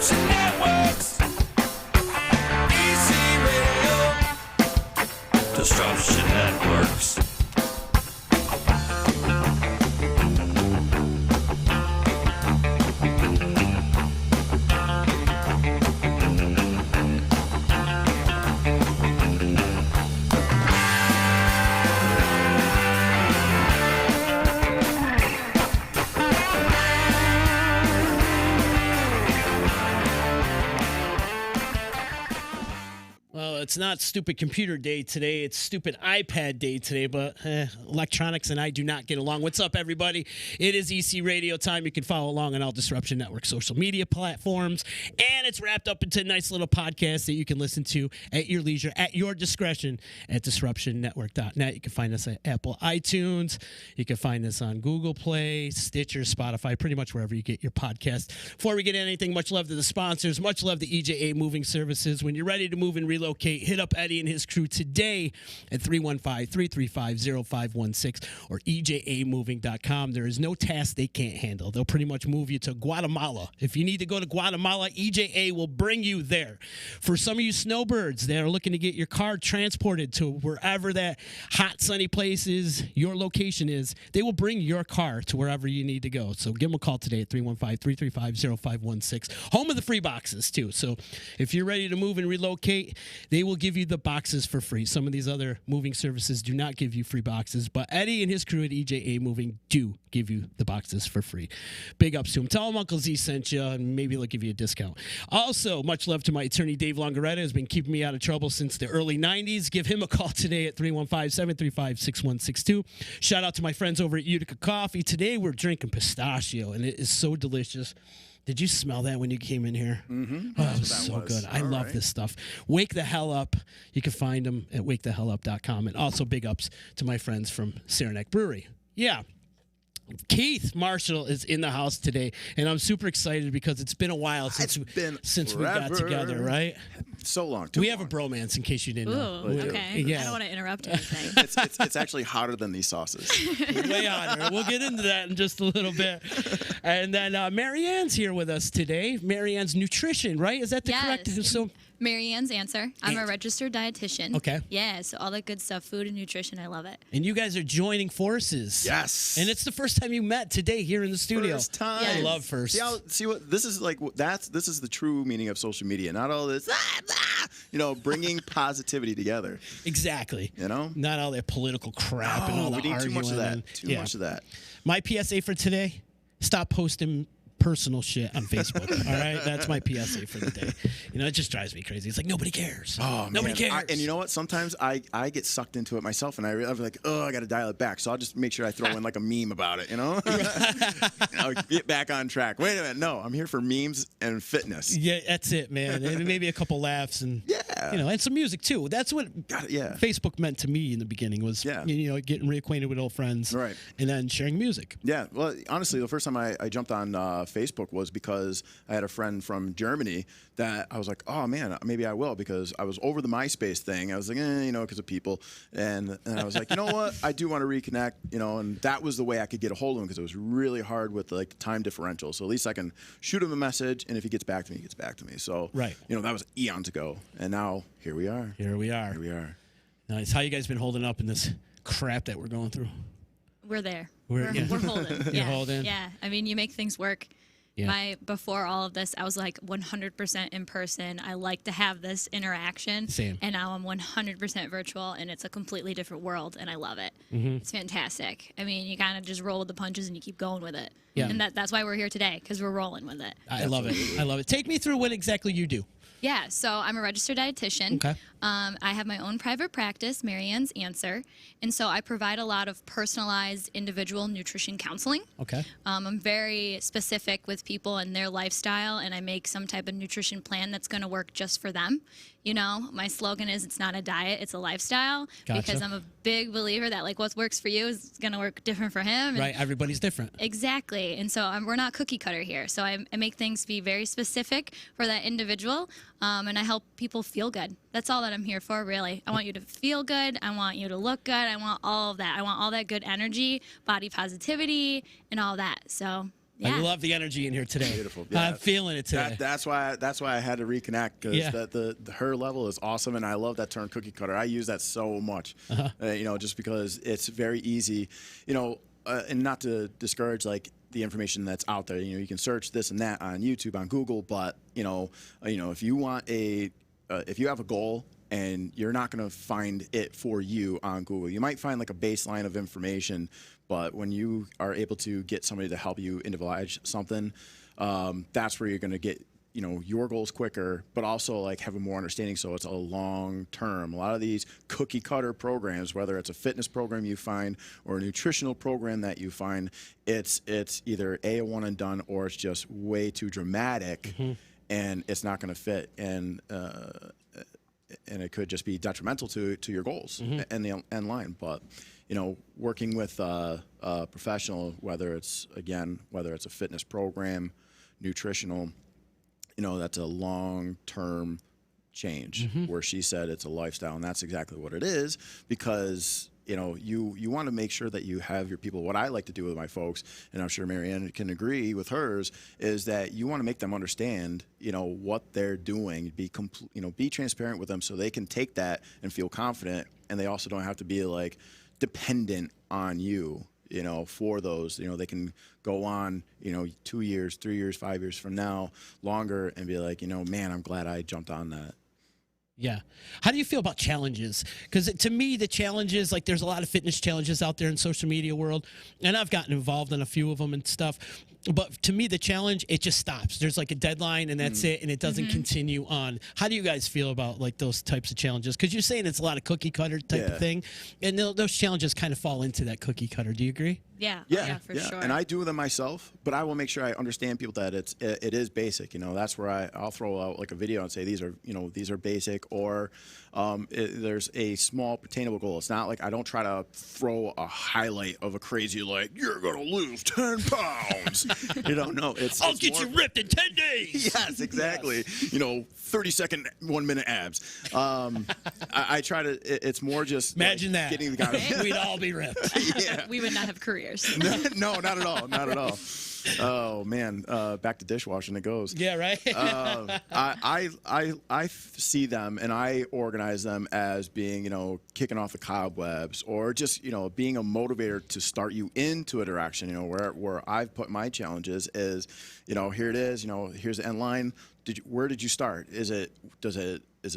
Disruption Networks. Easy Radio. Disruption Networks. It's not stupid computer day today. It's stupid iPad day today, but electronics and I do not get along. What's up, everybody? It is EC Radio time. You can follow along on all Disruption Network social media platforms, and it's wrapped up into a nice little podcast that you can listen to at your leisure, at your discretion, at disruptionnetwork.net. You can find us at Apple iTunes. You can find us on Google Play, Stitcher, Spotify, pretty much wherever you get your podcast. Before we get anything, much love to the sponsors. Much love to EJA Moving Services. When you're ready to move and relocate, hit up Eddie and his crew today at 315-335-0516 or ejamoving.com. There is no task they can't handle. They'll pretty much move you to Guatemala. If you need to go to Guatemala, EJA will bring you there. For some of you snowbirds that are looking to get your car transported to wherever that hot, sunny place is, your location is, they will bring your car to wherever you need to go. So give them a call today at 315-335-0516. Home of the free boxes, too. So if you're ready to move and relocate, they will give you the boxes for free. Some of these other moving services do not give you free boxes, but Eddie and his crew at EJA Moving do give you the boxes for free. Big ups to him. Tell him Uncle Z sent you, and maybe they'll give you a discount. Also, much love to my attorney, Dave Longaretta, who's been keeping me out of trouble since the early 90s. Give him a call today at 315-735-6162. Shout out to my friends over at Utica Coffee. Today we're drinking pistachio, and it is so delicious. Did you smell that when you came in here? Mm-hmm. Oh, it was so good. I love this stuff. Wake the Hell Up. You can find them at wakethehellup.com. And also big ups to my friends from Saranac Brewery. Yeah. Keith Marshall is in the house today, and I'm super excited because it's been a while since we got together, right? So long. We have a bromance, in case you didn't know. Okay. Yeah. I don't want to interrupt anything. It's actually hotter than these sauces. Way hotter. We'll get into that in just a little bit. And then Marianne's here with us today. Marianne's Nutrition, right? Is that the correct? So Marianne's answer. I'm a registered dietitian. Okay. Yeah, so all that good stuff, food and nutrition, I love it. And you guys are joining forces. Yes. And it's the first time you met today here in the studio. First time. Yes. I love first. See what this is like. This is the true meaning of social media. Not all this, bringing positivity together. Exactly. You know, not all that political crap and all the we need arguing. too much of that. Too much of that. My PSA for today: stop posting personal shit on Facebook. All right, that's my PSA for the day. It just drives me crazy. It's like nobody cares. Oh, nobody cares. And you know what? Sometimes I get sucked into it myself, and I'm like, I got to dial it back. So I'll just make sure I throw in like a meme about it. Get back on track. Wait a minute, no, I'm here for memes and fitness. Yeah, that's it, man. And maybe a couple laughs and and some music too. That's what Facebook meant to me in the beginning was getting reacquainted with old friends, right? And then sharing music. Yeah. Well, honestly, the first time I jumped on Facebook was because I had a friend from Germany that I was like, oh man, maybe I will, because I was over the MySpace thing. I was like, because of people, and I was like, you know what, I do want to reconnect, and that was the way I could get a hold of him, because it was really hard with like the time differential. So at least I can shoot him a message, and if he gets back to me, he gets back to me. So right, that was eons ago, and now here we are. Here we are. Nice. How you guys been holding up in this crap that we're going through? We're there. We're holding. You're holding. Yeah. I mean, you make things work. Yeah. Before all of this, I was like 100% in person. I like to have this interaction. Same. And now I'm 100% virtual, and it's a completely different world, and I love it. Mm-hmm. It's fantastic. I mean, you kind of just roll with the punches and you keep going with it. Yeah. And that's why we're here today, because we're rolling with it. I love it. Take me through what exactly you do. Yeah, so I'm a registered dietitian. Okay. I have my own private practice, Marianne's Answer, and so I provide a lot of personalized individual nutrition counseling. Okay. I'm very specific with people and their lifestyle, and I make some type of nutrition plan that's going to work just for them. My slogan is it's not a diet, it's a lifestyle. Gotcha. Because I'm a big believer that like what works for you is going to work different for him. Right, everybody's different. Exactly. And so we're not cookie cutter here. So I make things be very specific for that individual, and I help people feel good. That's all that I'm here for, really. I want you to feel good. I want you to look good. I want all of that. I want all that good energy, body positivity, and all that. So Yeah. I love the energy in here today. Beautiful. I'm feeling it today. That's why I had to reconnect, because Yeah. her level is awesome, and I love that term cookie cutter. I use that so much, just because it's very easy, and not to discourage like the information that's out there. You can search this and that on YouTube, on Google, but if you want if you have a goal and you're not going to find it for you on Google, you might find like a baseline of information, but when you are able to get somebody to help you individualize something, that's where you're going to get your goals quicker, but also like have a more understanding, so it's a long term. A lot of these cookie cutter programs, whether it's a fitness program you find or a nutritional program that you find, it's either a one and done, or it's just way too dramatic, and it's not going to fit, and it could just be detrimental to your goals and the end line. But working with a professional, whether it's a fitness program, nutritional, that's a long-term change, where she said it's a lifestyle, and that's exactly what it is, because you want to make sure that you have your people. What I like to do with my folks, and I'm sure Marianne can agree with hers, is that you want to make them understand what they're doing, be transparent with them, so they can take that and feel confident, and they also don't have to be like dependent on you. For those, they can go on, 2 years, 3 years, 5 years from now, longer, and be like, man, I'm glad I jumped on that. Yeah. How do you feel about challenges? Because to me, the challenges, like there's a lot of fitness challenges out there in social media world, and I've gotten involved in a few of them and stuff. But to me, the challenge, it just stops. There's like a deadline, and that's it, and it doesn't continue on. How do you guys feel about like those types of challenges? Because you're saying it's a lot of cookie cutter type of thing, and those challenges kind of fall into that cookie cutter. Do you agree? Yeah, for sure. And I do them myself, but I will make sure I understand people that it is basic. That's where I'll throw out like a video and say these are basic, or there's a small attainable goal. It's not like I don't try to throw a highlight of a crazy like you're gonna lose 10 pounds. No, I'll get you ripped in 10 days. Yes, exactly. 30-second, 1 minute abs. I try to. It's more just imagine like that. Getting the guy. We'd all be ripped. Yeah. We would not have careers. No, not at all. Not at all. Oh man, back to dishwashing it goes. Yeah, right. I see them and I organize them as being kicking off the cobwebs, or just being a motivator to start you into a direction. Where I've put my challenges is here it is. Here's the end line. Where did you start? Is it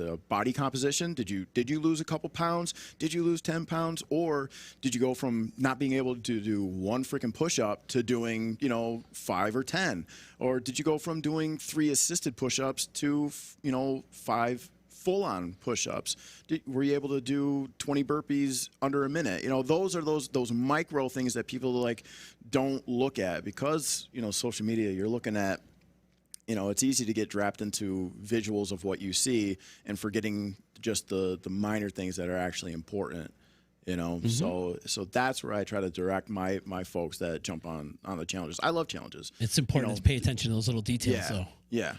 a body composition? Did you lose a couple pounds? Did you lose 10 pounds? Or did you go from not being able to do one freaking push-up to doing 5 or 10? Or did you go from doing 3 assisted push-ups to 5 full-on push-ups? Were you able to do 20 burpees under a minute? Those are those micro things that people like don't look at, because social media, you're looking at. It's easy to get trapped into visuals of what you see and forgetting just the minor things that are actually important. So that's where I try to direct my folks that jump on the challenges. I love challenges. It's important to pay attention to those little details, though. Yeah.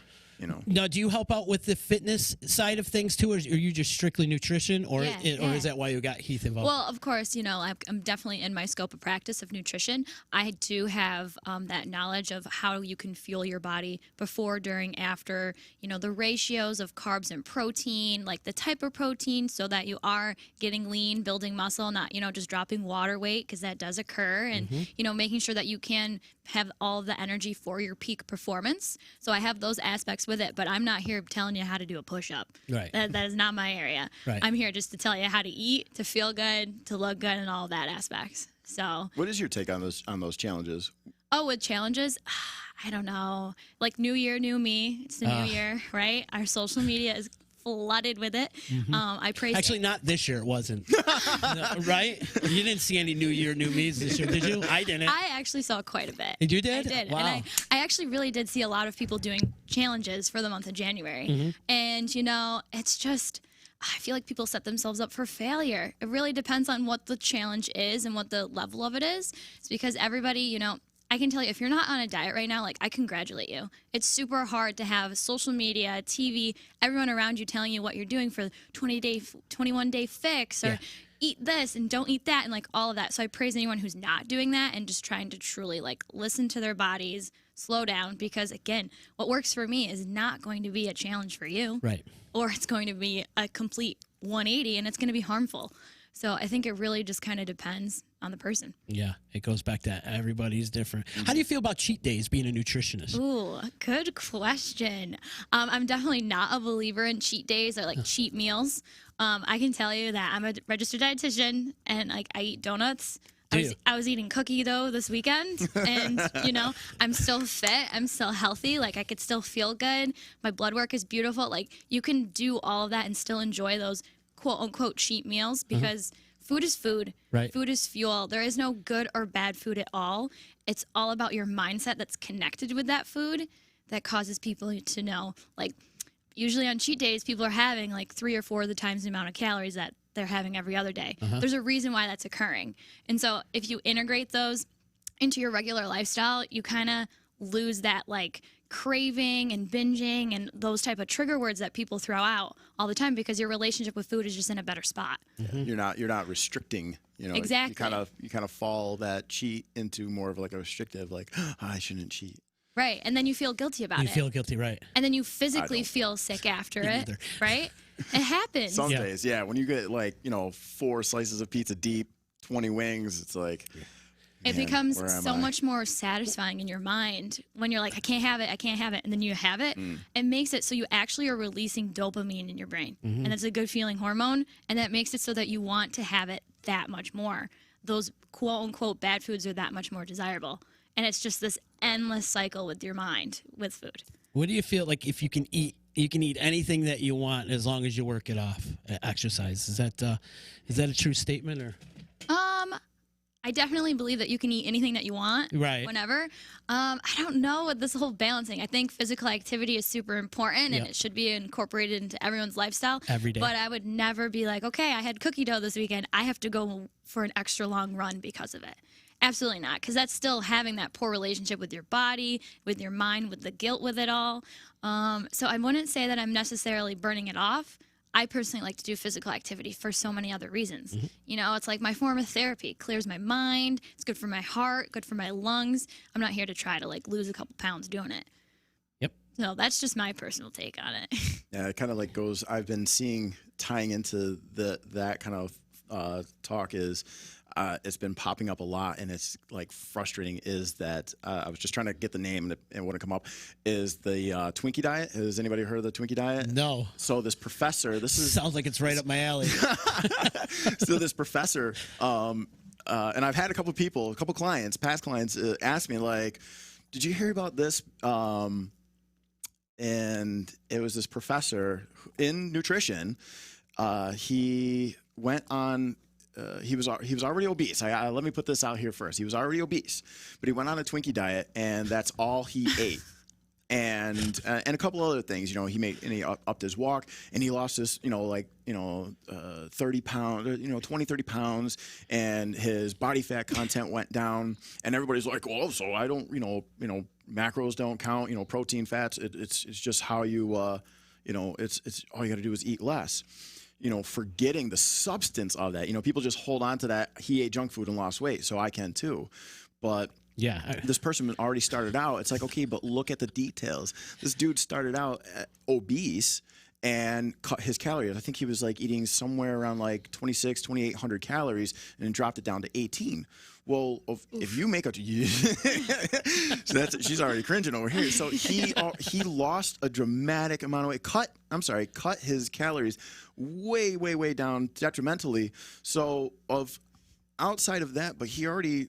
Now, do you help out with the fitness side of things too, or are you just strictly nutrition, or is that why you got Heath involved? Well, of course, I'm definitely in my scope of practice of nutrition. I do have that knowledge of how you can fuel your body before, during, after, the ratios of carbs and protein, like the type of protein, so that you are getting lean, building muscle, not, just dropping water weight, because that does occur, and, making sure that you can have all the energy for your peak performance. So I have those aspects with it, but I'm not here telling you how to do a push-up. Right. That is not my area. Right. I'm here just to tell you how to eat, to feel good, to look good, and all that aspects. So. What is your take on those challenges? Oh, with challenges, I don't know. Like New Year, new me. It's the new year, right? Our social media is flooded with it. I praise. Actually, not this year. It wasn't. No, right? You didn't see any New Year, new me's this year, did you? I didn't. I actually saw quite a bit. And you did? I did. Wow. And I actually really did see a lot of people doing challenges for the month of January. And, it's just, I feel like people set themselves up for failure. It really depends on what the challenge is and what the level of it is. It's because everybody, I can tell you, if you're not on a diet right now, like, I congratulate you. It's super hard to have social media, TV, everyone around you telling you what you're doing for 21-day fix, or eat this and don't eat that and like all of that. So I praise anyone who's not doing that and just trying to truly like listen to their bodies, slow down, because again, what works for me is not going to be a challenge for you. Right. Or it's going to be a complete 180 and it's going to be harmful. So I think it really just kind of depends on the person. Yeah, it goes back to everybody's different. How do you feel about cheat days being a nutritionist? Ooh, good question. I'm definitely not a believer in cheat days or like cheat meals. I can tell you that I'm a registered dietitian and like I eat donuts. I was eating cookie dough this weekend, and you know I'm still fit. I'm still healthy. Like I could still feel good. My blood work is beautiful. Like you can do all of that and still enjoy those quote unquote cheat meals because food is food. Right. Food is fuel. There is no good or bad food at all. It's all about your mindset that's connected with that food that causes people to know. Like usually on cheat days, people are having like 3 or 4 of the times the amount of calories that they're having every other day. There's a reason why that's occurring. And so if you integrate those into your regular lifestyle, you kind of lose that like craving and binging and those type of trigger words that people throw out all the time because your relationship with food is just in a better spot. You're not restricting, you know. Exactly. You kind of fall that cheat into more of like a restrictive, like, oh, I shouldn't cheat. Right. And then you feel guilty about it. You feel guilty, right? And then you physically feel sick after it. Neither. Right? It happens. Some days, yeah. When you get like, 4 slices of pizza deep, 20 wings, it's like, it man, becomes where am so I? much more satisfying in your mind when you're like, I can't have it, and then you have it. It makes it so you actually are releasing dopamine in your brain. And it's a good feeling hormone, and that makes it so that you want to have it that much more. Those quote-unquote bad foods are that much more desirable. And it's just this endless cycle with your mind with food. What do you feel like if you can eat anything that you want as long as you work it off? Exercise, is that a true statement or? I definitely believe that you can eat anything that you want, Right. whenever. I don't know what this whole balancing. I think physical activity is super important, and it should be incorporated into everyone's lifestyle. Every day. But I would never be like, okay, I had cookie dough this weekend. I have to go for an extra long run because of it. Absolutely not, because that's still having that poor relationship with your body, with your mind, with the guilt with it all. So I wouldn't say that I'm necessarily burning it off. I personally like to do physical activity for so many other reasons. You know, it's like my form of therapy. It clears my mind. It's good for my heart, good for my lungs. I'm not here to try to like lose a couple pounds doing it. Yep. So that's just my personal take on it. Yeah, it kind of like goes. I've been seeing tying into that kind of talk is it's been popping up a lot, and it's like frustrating. Is that I was just trying to get the name and it wouldn't come up. Is the Twinkie Diet? Has anybody heard of the Twinkie Diet? No. So this professor, Sounds like it's right up my alley. so this professor, and I've had a couple clients, past clients, ask me like, "Did you hear about this?" And it was this professor in nutrition. He went on. He was already obese. Let me put this out here first. He was already obese, but he went on a Twinkie diet, and that's all he ate. And a couple other things. He upped his walk, and he lost his 30 pounds, 20, 30 pounds, and his body fat content went down. And everybody's like, "Oh, so I don't, macros don't count. Protein, fats. It's just how you, it's all you got to do is eat less." Forgetting the substance of that. People just hold on to that. He ate junk food and lost weight, so I can too. But Yeah. this person already started out. It's like, okay, but look at the details. This dude started out obese and cut his calories. I think he was like eating somewhere around like 2,800 calories and then dropped it down to 18. Well, if you make a, so she's already cringing over here. So he lost a dramatic amount of weight. Cut his calories way, way, way down detrimentally. So outside of that, but he already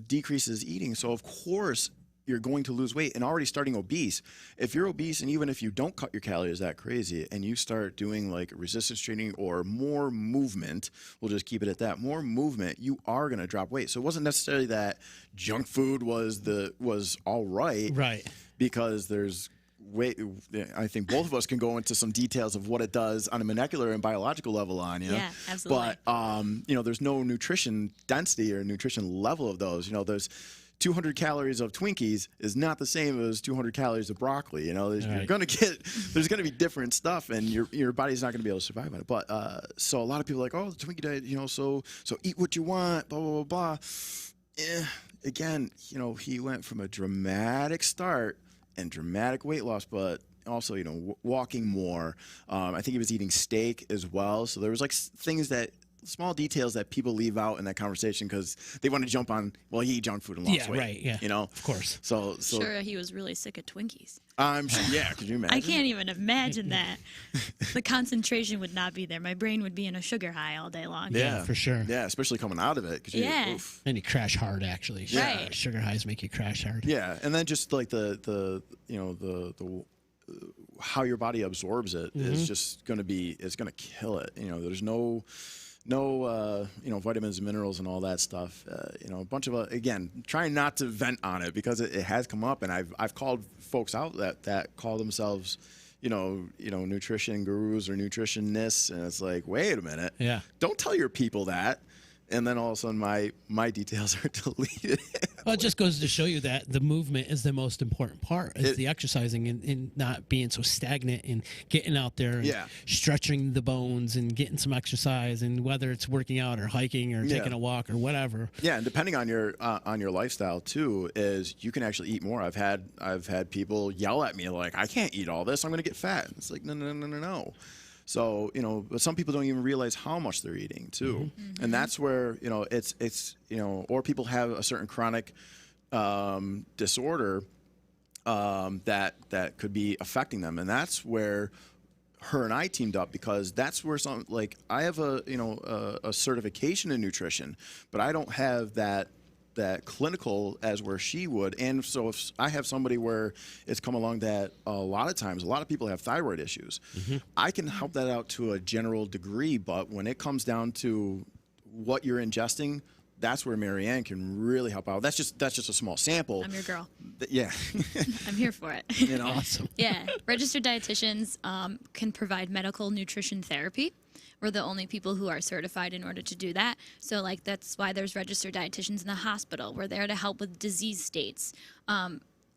decreases eating. So of course you're going to lose weight and already starting obese. If you're obese, and even if you don't cut your calories that crazy and you start doing like resistance training or more movement, we'll just keep it at that, more movement, you are going to drop weight. So it wasn't necessarily that junk food was all right. Right. Because there's weight. I think both of us can go into some details of what it does on a molecular and biological level Yeah, absolutely. But, there's no nutrition density or nutrition level of those. There's 200 calories of Twinkies is not the same as 200 calories of broccoli. You know, there's going to be different stuff, and your body's not going to be able to survive on it. But so a lot of people are like, oh, the Twinkie diet, you know, so eat what you want, blah, blah, blah, blah. Again, you know, he went from a dramatic start and dramatic weight loss, but also, you know, walking more. I think he was eating steak as well. So there was like things that, small details that people leave out in that conversation because they want to jump on, well, he ate junk food and lost weight. Right, yeah. You know? Of course. So Sure, he was really sick of Twinkies. I'm sure, yeah, could you imagine? I can't even imagine that. The concentration would not be there. My brain would be in a sugar high all day long. Yeah, for sure. Yeah, especially coming out of it. Yeah. And you crash hard, actually. Right. Sugar highs make you crash hard. Yeah, and then just like the you know, the how your body absorbs it is just going to be, it's going to kill it. You know, there's no you know, vitamins and minerals and all that stuff. You know, a bunch of again, trying not to vent on it because it has come up, and I've called folks out that call themselves, you know, nutrition gurus or nutritionists, and it's like, wait a minute, Yeah. don't tell your people that. And then all of a sudden, my details are deleted. Well, it just goes to show you that the movement is the most important part, is the exercising and not being so stagnant and getting out there and stretching the bones and getting some exercise, and whether it's working out or hiking or taking a walk or whatever. Yeah, and depending on your lifestyle too, is you can actually eat more. I've had people yell at me like, I can't eat all this, I'm going to get fat. It's like, no. So, you know, but some people don't even realize how much they're eating too. And that's where, you know, it's you know, or people have a certain chronic disorder that could be affecting them. And that's where her and I teamed up, because that's where I have a certification in nutrition, but I don't have that clinical as where she would. And so if I have somebody where it's come along that a lot of people have thyroid issues, I can help that out to a general degree, but when it comes down to what you're ingesting, that's where Marianne can really help out. That's just a small sample. I'm your girl. Yeah. I'm here for it. You know? Awesome. Yeah. Registered dietitians can provide medical nutrition therapy. We're the only people who are certified in order to do that. So, like, that's why there's registered dietitians in the hospital. We're there to help with disease states.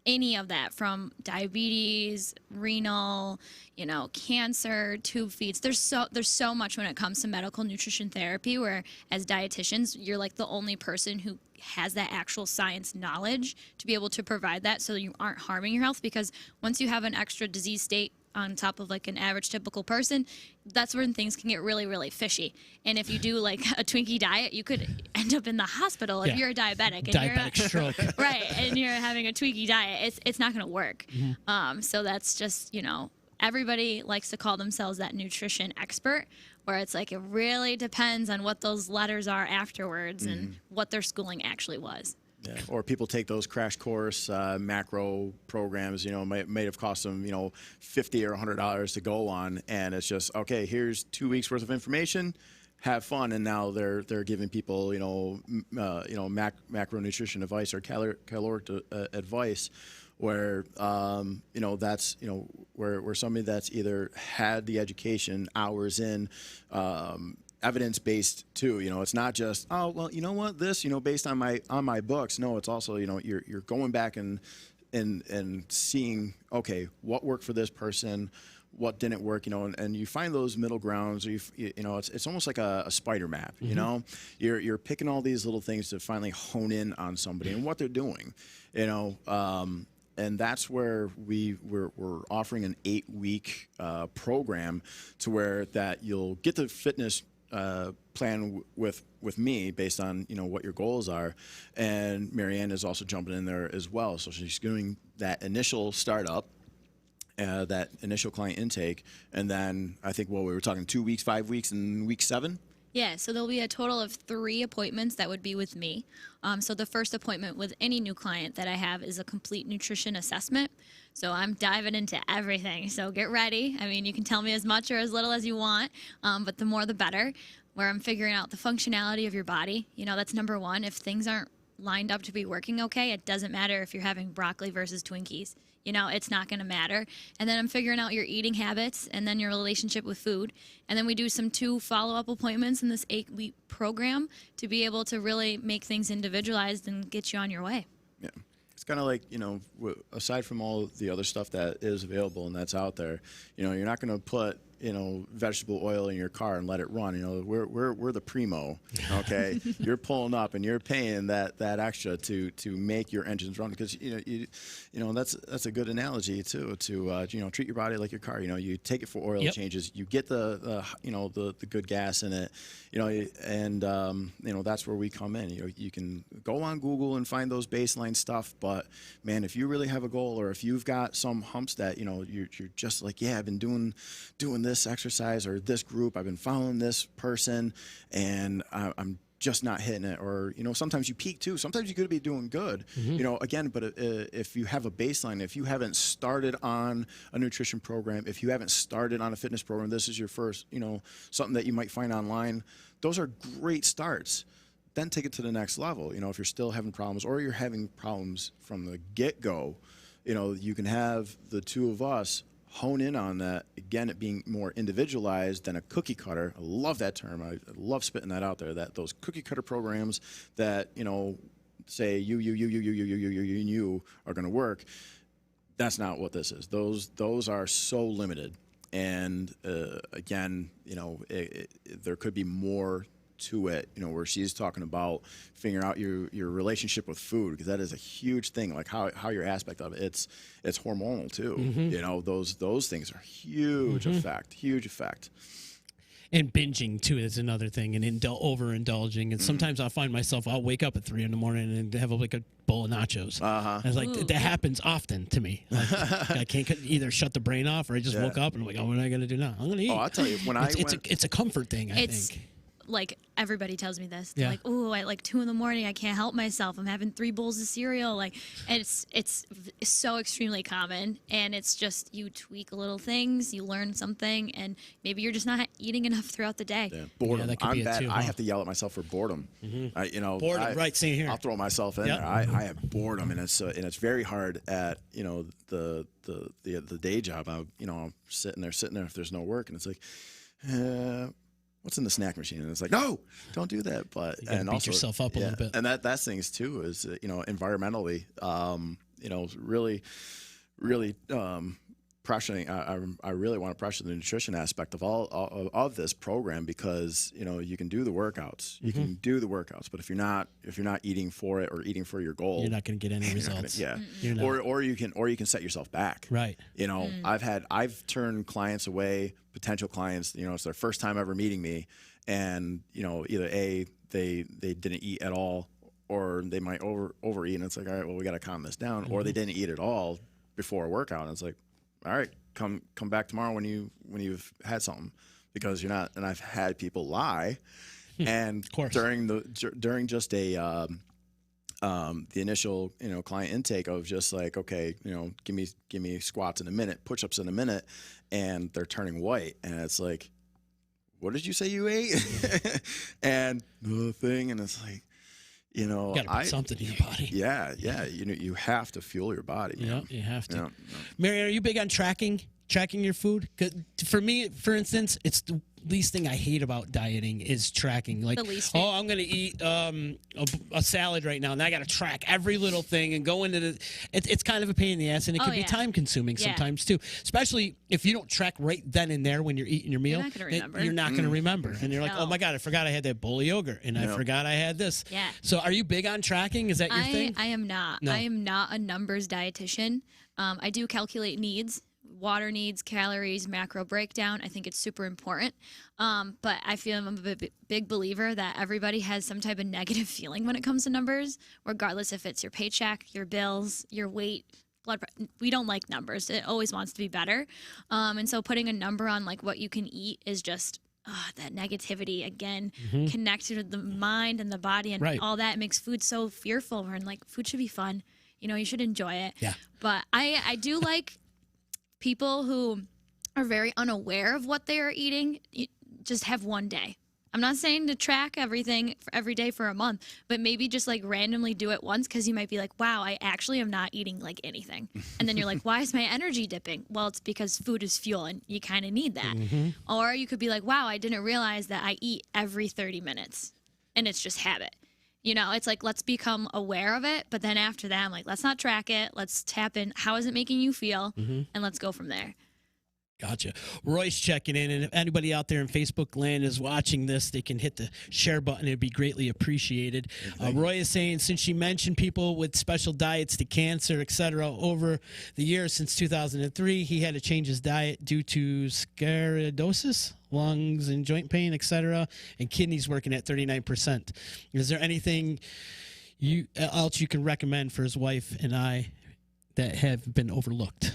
Any of that, from diabetes, renal, you know, cancer, tube feeds. There's so much when it comes to medical nutrition therapy, where as dietitians, you're like the only person who has that actual science knowledge to be able to provide that, so you aren't harming your health. Because once you have an extra disease state on top of like an average typical person, that's when things can get really, really fishy. And if you do like a Twinkie diet, you could end up in the hospital if you're a diabetic. And Diabetic stroke. Right, and you're having a Twinkie diet. It's not going to work. So that's just, you know, everybody likes to call themselves that nutrition expert, where it's like it really depends on what those letters are afterwards and what their schooling actually was. Yeah. Or people take those crash course macro programs, you know, may have cost them, you know, $50 or $100 to go on, and it's just, okay, here's 2 weeks worth of information, have fun, and now they're giving people, you know, macronutrition advice or caloric advice, where you know, that's, you know, where somebody that's either had the education, hours in, evidence-based too. You know, it's not just, oh, well, you know what, this, you know, based on my books. No, it's also, you know, you're going back and seeing, okay, what worked for this person, what didn't work, you know, and you find those middle grounds. Or you know, it's almost like a spider map. You know, you're picking all these little things to finally hone in on somebody and what they're doing. You know. And that's where we're offering an 8-week program, to where that you'll get the fitness plan with me based on, you know, what your goals are, and Marianne is also jumping in there as well. So she's doing that initial startup, that initial client intake, and then I think we were talking 2 weeks, 5 weeks, and week 7. Yeah, so there'll be a total of 3 appointments that would be with me. So the first appointment with any new client that I have is a complete nutrition assessment. So I'm diving into everything. So get ready. I mean, you can tell me as much or as little as you want, but the more the better, where I'm figuring out the functionality of your body. You know, that's number one. If things aren't lined up to be working okay, it doesn't matter if you're having broccoli versus Twinkies. You know, it's not going to matter. And then I'm figuring out your eating habits and then your relationship with food. And then we do some 2 follow-up appointments in this 8-week program to be able to really make things individualized and get you on your way. it's kind of like, aside from all the other stuff that is available and that's out there, you're not going to put, vegetable oil in your car and let it run. We're the primo, okay? You're pulling up and you're paying that extra to make your engines run, because that's a good analogy too, to treat your body like your car. You take it for oil changes, you get the good gas in it, and that's where we come in. You can go on Google and find those baseline stuff, but man, if you really have a goal, or if you've got some humps that you're just like, I've been doing this exercise or this group, I've been following this person, and I'm just not hitting it. Or sometimes you peak too. Sometimes you could be doing good, again. But if you have a baseline, if you haven't started on a nutrition program, if you haven't started on a fitness program, this is your first, something that you might find online. Those are great starts. Then take it to the next level. If you're still having problems, or you're having problems from the get-go, you can have the two of us hone in on that. Again, it being more individualized than a cookie cutter. I love that term. I love spitting that out there, that those cookie cutter programs that, say you are going to work. That's not what this is. Those are so limited. And again, there could be more to it, where she's talking about figuring out your relationship with food, because that is a huge thing, like how your aspect of it, it's hormonal too. Those things are huge effect. And binging too is another thing, and overindulging. And sometimes I'll find myself, I'll wake up at 3 a.m. and have a bowl of nachos. I was like, that happens often to me. Like, I can't either shut the brain off, or I just woke up and I'm like, oh, what am I going to do now? I'm going to eat. Oh, I'll tell you, it's a comfort thing, I think. Like, everybody tells me this. Yeah. They're like, "Oh, at like 2 a.m, I can't help myself. I'm having 3 bowls of cereal." Like, and it's so extremely common. And it's just, you tweak little things, you learn something, and maybe you're just not eating enough throughout the day. Yeah. Boredom. that could be it too, I have to yell at myself for boredom. Boredom, right? Same here. I'll throw myself in there. I have boredom, and it's very hard at the day job. I'm sitting there if there's no work, and it's like, what's in the snack machine? And it's like, no, don't do that. But you beat yourself up a little bit. And that's things too, is environmentally, really pressuring. I really want to pressure the nutrition aspect of all of this program, because you can do the workouts, but if you're not eating for it, or eating for your goal, you're not going to get any results. Or you can set yourself back. Right. I've turned clients away, potential clients. It's their first time ever meeting me, and either they didn't eat at all, or they might overeat, and it's like, all right, well, we got to calm this down. Or they didn't eat at all before a workout, and it's like, all right, come back tomorrow when you've had something, because you're not. And I've had people lie, and during just the initial client intake of just like, okay, give me squats in a minute, push-ups in a minute, and they're turning white, and it's like, what did you say you ate? And the thing, and it's like, you got to put something in your body. Yeah. You have to fuel your body. Yeah, you have to. Marianne, are you big on tracking your food? 'Cause for me, for instance, it's the least thing I hate about dieting is tracking. Like, I'm going to eat a salad right now, and I got to track every little thing and go into the. It's kind of a pain in the ass, and it can be time consuming sometimes too. Especially if you don't track right then and there when you're eating your meal. You're not going to remember, and you're like, oh my god, I forgot I had that bowl of yogurt, and I forgot I had this. Yeah. So, are you big on tracking? Is that your thing? I am not. No. I am not a numbers dietitian. I do calculate needs. Water needs, calories, macro breakdown. I think it's super important. But I feel I'm a big believer that everybody has some type of negative feeling when it comes to numbers, regardless if it's your paycheck, your bills, your weight, blood pressure. We don't like numbers. It always wants to be better. And so putting a number on like what you can eat is just that negativity again, connected with the mind and the body and all that. It makes food so fearful. And like, food should be fun. You should enjoy it. Yeah. But I do like people who are very unaware of what they are eating. Just have one day. I'm not saying to track everything for every day for a month, but maybe just like randomly do it once, because you might be like, wow, I actually am not eating like anything. And then you're like, why is my energy dipping? Well, it's because food is fuel and you kind of need that. Or you could be like, wow, I didn't realize that I eat every 30 minutes and it's just habit. You know, it's like, let's become aware of it. But then after that, I'm like, let's not track it. Let's tap in. How is it making you feel? And let's go from there. Gotcha. Roy's checking in, and if anybody out there in Facebook land is watching this, they can hit the share button. It'd be greatly appreciated. Roy is saying, since she mentioned people with special diets to cancer, etc., over the years since 2003, he had to change his diet due to sclerosis, lungs and joint pain, etc., and kidneys working at 39%. Is there anything else you can recommend for his wife and I that have been overlooked?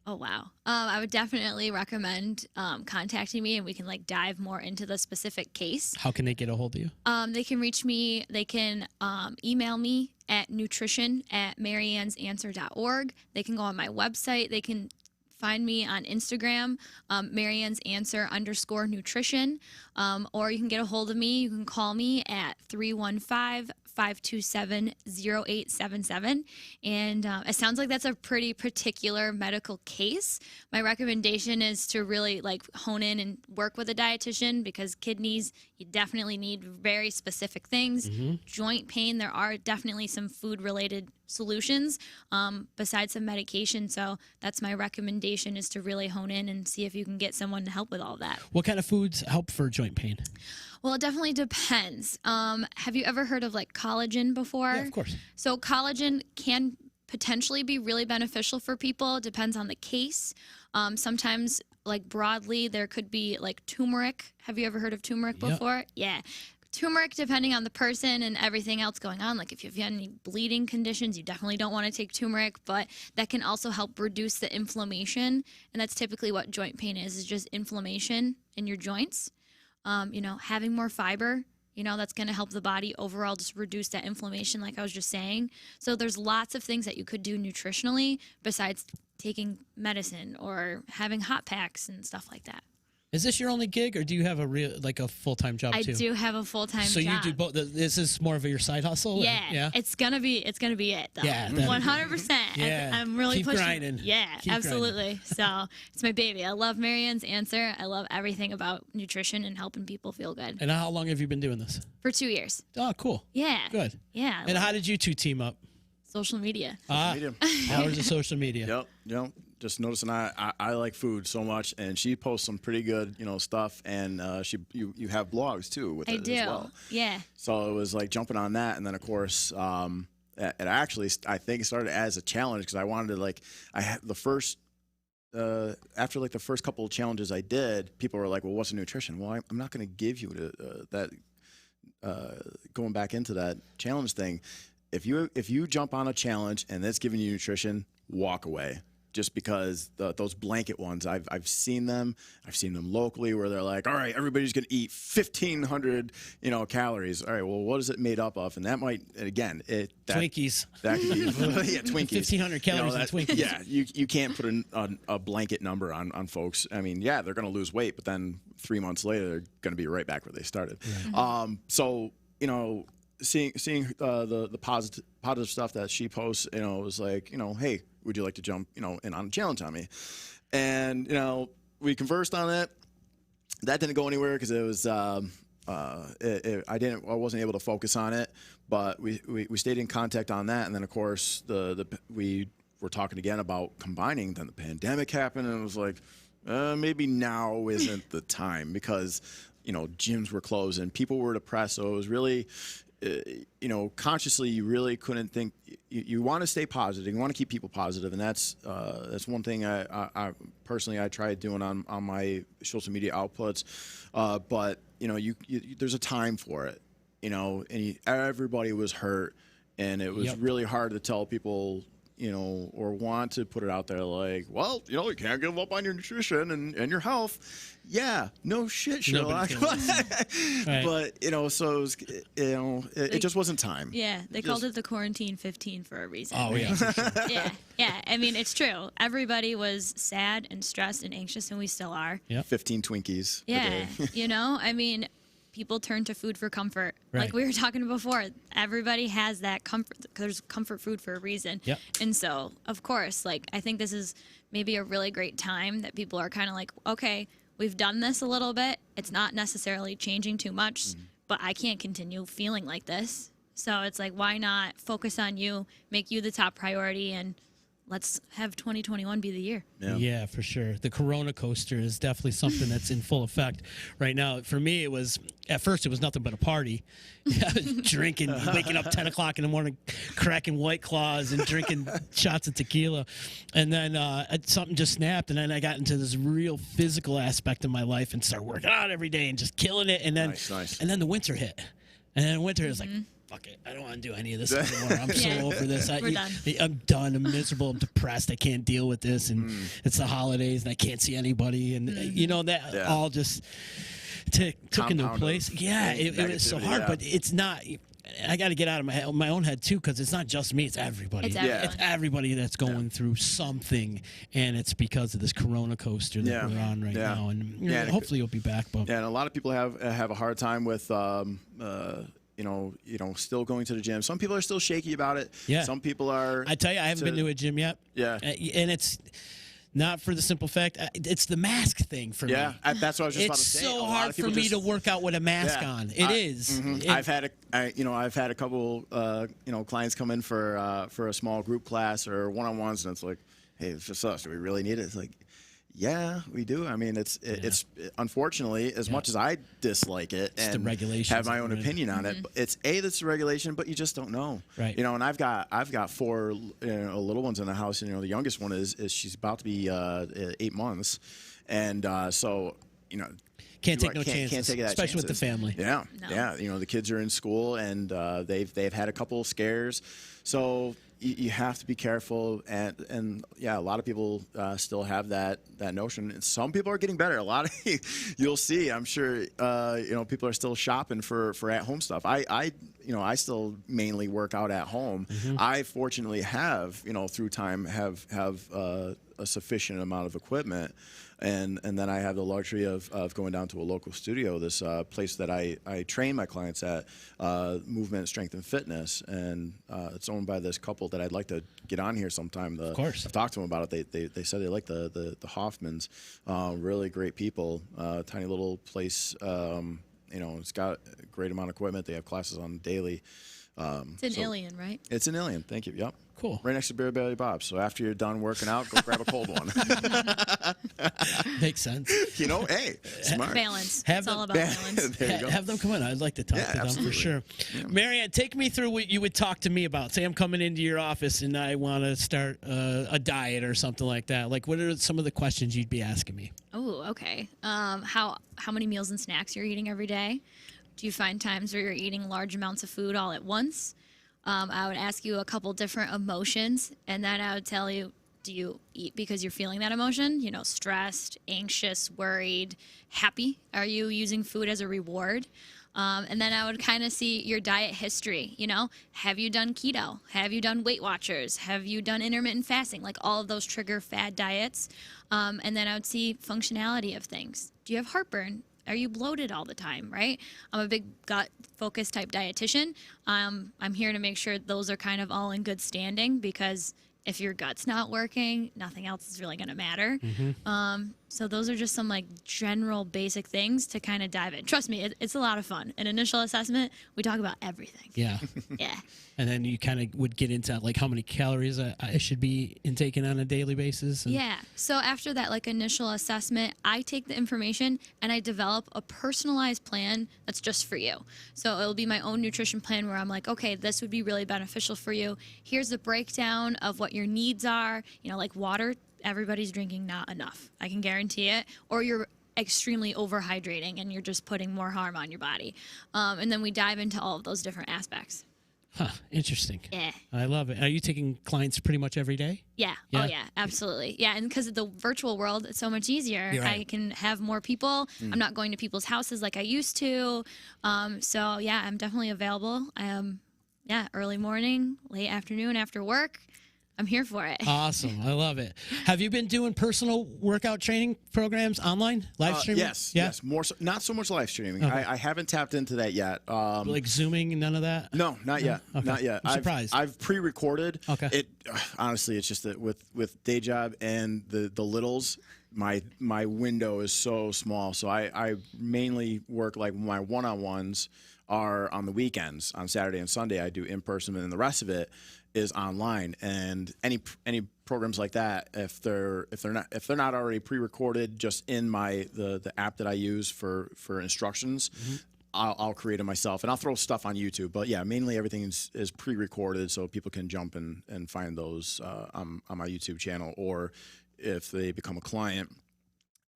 Oh, wow. I would definitely recommend contacting me, and we can like dive more into the specific case. How can they get a hold of you? They can reach me. They can email me at nutrition@mariannesanswer.org. They can go on my website. They can find me on Instagram, mariannesanswer_nutrition. Or you can get a hold of me. You can call me at 315-527-0877. And it sounds like that's a pretty particular medical case. My recommendation is to really like hone in and work with a dietitian, because kidneys, you definitely need very specific things. Joint pain, there are definitely some food-related solutions besides some medication. So that's my recommendation, is to really hone in and see if you can get someone to help with all that. What kind of foods help for joint pain? Well, it definitely depends. Have you ever heard of like collagen before? Yeah, of course. So collagen can potentially be really beneficial for people. It depends on the case. Sometimes, like broadly, there could be like turmeric. Have you ever heard of turmeric before? Yeah. Turmeric, depending on the person and everything else going on, like if you have any bleeding conditions, you definitely don't want to take turmeric, but that can also help reduce the inflammation. And that's typically what joint pain is just inflammation in your joints. You know, having more fiber, you know, that's going to help the body overall just reduce that inflammation, like I was just saying. So there's lots of things that you could do nutritionally besides taking medicine or having hot packs and stuff like that. Is this your only gig, or do you have a full-time job I too? do have a full-time job. So you do both. This is more of your side hustle. Yeah, Yeah. It's gonna be it though. Yeah, 100%. Yeah. I'm really Keep pushing. grinding. Yeah, Keep absolutely. So it's my baby. I love Marianne's Answer. I love everything about nutrition and helping people feel good. And how long have you been doing this? For 2 years. Oh, cool. Yeah. Good. Yeah. And how did you two team up? Social media. Medium. Hours of social media. Yep. Just noticing I like food so much, and she posts some pretty good stuff, and you have blogs too with it as well. Yeah. So it was like jumping on that, and then of course it actually I think it started as a challenge, because I wanted to I had the first after the first couple of challenges I did, people were like, well, what's nutrition? Well, I'm not going to give you that going back into that challenge thing. If you jump on a challenge and that's giving you nutrition, walk away. Just because those blanket ones, I've seen them. I've seen them locally where they're like, all right, everybody's going to eat 1,500 calories. All right, well, what is it made up of? And that might, again, Twinkies. That could be, yeah, Twinkies. 1,500 calories in Twinkies. Yeah, you can't put a blanket number on folks. I mean, yeah, they're going to lose weight, but then 3 months later, they're going to be right back where they started. Right. So, seeing the positive stuff that she posts, it was like, hey, would you like to jump, in on a challenge on me? And we conversed on it. That didn't go anywhere because it was I wasn't able to focus on it. But we stayed in contact on that, and then of course we were talking again about combining. Then the pandemic happened, and it was like maybe now isn't the time, because gyms were closed and people were depressed. So it was really. Consciously, you really couldn't think. You want to stay positive. You want to keep people positive, and that's one thing I personally tried doing on my social media outputs. But there's a time for it. And everybody was hurt, and it was really hard to tell people. Or want to put it out there like, well, you can't give up on your nutrition and your health. Yeah, no shit, Sherlock. Right. But, so it was, it just wasn't time. Yeah, they called it the quarantine 15 for a reason. Oh, yeah. For sure. Yeah. I mean, it's true. Everybody was sad and stressed and anxious, and we still are. Yep. 15 Twinkies a Yeah, day. I mean, people turn to food for comfort. Right. Like we were talking before, everybody has that comfort. There's comfort food for a reason. Yep. And so, of course, I think this is maybe a really great time that people are kind of like, okay, we've done this a little bit. It's not necessarily changing too much, but I can't continue feeling like this. So it's like, why not focus on you, make you the top priority, and let's have 2021 be the year. Yeah, for sure. The Corona coaster is definitely something that's in full effect right now. For me, at first it was nothing but a party. I was drinking, waking up 10 o'clock in the morning, cracking White Claws and drinking shots of tequila. And then something just snapped, and then I got into this real physical aspect of my life and started working out every day and just killing it. And then, Nice. And then the winter hit. And then winter is like, fuck it. I don't want to do any of this anymore. I'm so over this. We're done. I'm done. I'm miserable. I'm depressed. I can't deal with this. And it's the holidays, and I can't see anybody. And, that all just took into Compound place. of Yeah, it was so hard. negativity, But it's not. I got to get out of my own head, too, because it's not just me. It's everybody. It's everyone. It's everybody that's going through something. And it's because of this Corona coaster that we're on right now. And hopefully you'll be back. But Yeah, and a lot of people have a hard time with still going to the gym. Some people are still shaky about it. Yeah. Some people are. I tell you, I haven't been to a gym yet. Yeah. And it's not for the simple fact, it's the mask thing for me. That's what I was just about to It's say. so A lot hard of for people me to work out with a mask on. It is. I've had a couple clients come in for a small group class or one-on-ones, and it's like, hey, it's just us. Do we really need it? It's like, yeah, we do. I mean, it's unfortunately, as much as I dislike it It's the and regulations have my own of it. opinion on it, it's that's the regulation, but you just don't know. Right. And I've got 4 little ones in the house. And, the youngest one is she's about to be 8 months, and so Can't take no chances, Can't take that especially with the chances. family. Yeah, No. yeah. The kids are in school, and they've had a couple of scares, so you have to be careful. And a lot of people still have that notion. And some people are getting better. A lot of you'll see. I'm sure people are still shopping for at home stuff. I still mainly work out at home. I fortunately have through time have a sufficient amount of equipment. And then I have the luxury of going down to a local studio, this place that I train my clients at, Movement, Strength, and Fitness. And it's owned by this couple that I'd like to get on here sometime. Of course. I've talked to them about it. They said they like the Hoffmans. Really great people. Tiny little place. It's got a great amount of equipment. They have classes on daily. It's an Alien, right? It's an Alien. Thank you. Yep. Cool. Right next to Bear Belly Bob's. So after you're done working out, go grab a cold one. Makes sense. Hey, smart. Balance. Have It's the- all about balance. There you go. Have them come in. I'd like to talk to them absolutely. for sure. Marianne, take me through what you would talk to me about. Say I'm coming into your office and I want to start a diet or something like that. Like, what are some of the questions you'd be asking me? Oh, okay. How many meals and snacks you're eating every day? Do you find times where you're eating large amounts of food all at once? I would ask you a couple different emotions, and then I would tell you, do you eat because you're feeling that emotion? Stressed, anxious, worried, happy? Are you using food as a reward? And then I would kind of see your diet history. Have you done keto? Have you done Weight Watchers? Have you done intermittent fasting? Like all of those trigger fad diets. And then I would see functionality of things. Do you have heartburn? Are you bloated all the time, right? I'm a big gut-focused type dietitian. I'm here to make sure those are kind of all in good standing, because if your gut's not working, nothing else is really going to matter. So those are just some general basic things to kind of dive in. Trust me, it's a lot of fun. An initial assessment, we talk about everything. Yeah. Yeah. And then you kind of would get into how many calories I should be intaking on a daily basis. And Yeah. So after that initial assessment, I take the information and I develop a personalized plan that's just for you. So it'll be my own nutrition plan where I'm like, okay, this would be really beneficial for you. Here's the breakdown of what your needs are. Like water, everybody's drinking not enough. I can guarantee it. Or you're extremely overhydrating and you're just putting more harm on your body. And then we dive into all of those different aspects. Huh, interesting. Yeah. I love it. Are you taking clients pretty much every day? Yeah. Yeah? Oh, yeah. Absolutely. Yeah. And because of the virtual world, it's so much easier. You're right. I can have more people. I'm not going to people's houses like I used to. So, yeah, I'm definitely available. Early morning, late afternoon, after work. I'm here for it. Awesome. I love it. Have you been doing personal workout training programs online, live streaming? Yes, Yeah? yes. More so, not so much live streaming. Okay. I haven't tapped into that yet. Like Zooming and none of that? No, not yet. Okay. Not yet. I'm surprised. I've pre-recorded. Okay. It honestly, it's just that with day job and the littles, my window is so small. So I mainly work my one-on-ones are on the weekends. On Saturday and Sunday, I do in person, and then the rest of it is online. And any programs like that, if they're not already pre-recorded just in the app that I use for instructions, I'll create it myself, and I'll throw stuff on YouTube. But yeah, mainly everything is pre-recorded, so people can jump and find those on my YouTube channel. Or if they become a client,